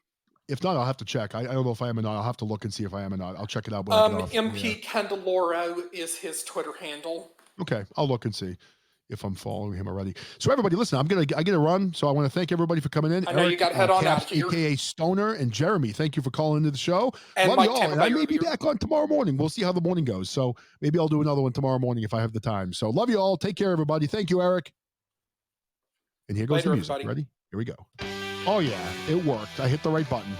If not, I'll have to check. I don't know if I am or not. I'll have to look and see if I am or not. I'll check it out. When I get off. MP Candeloro is his Twitter handle. Okay, I'll look and see if I'm following him already. So everybody, listen, I get to run. So I want to thank everybody for coming in. I know Eric, you got to head on out here. AKA Stoner, and Jeremy, thank you for calling into the show. And love Mike you all. And I may be back on tomorrow morning. We'll see how the morning goes. So maybe I'll do another one tomorrow morning if I have the time. So love you all. Take care, everybody. Thank you, Eric. And here goes the music. Everybody. Ready? Here we go. Oh yeah, it worked. I hit the right button.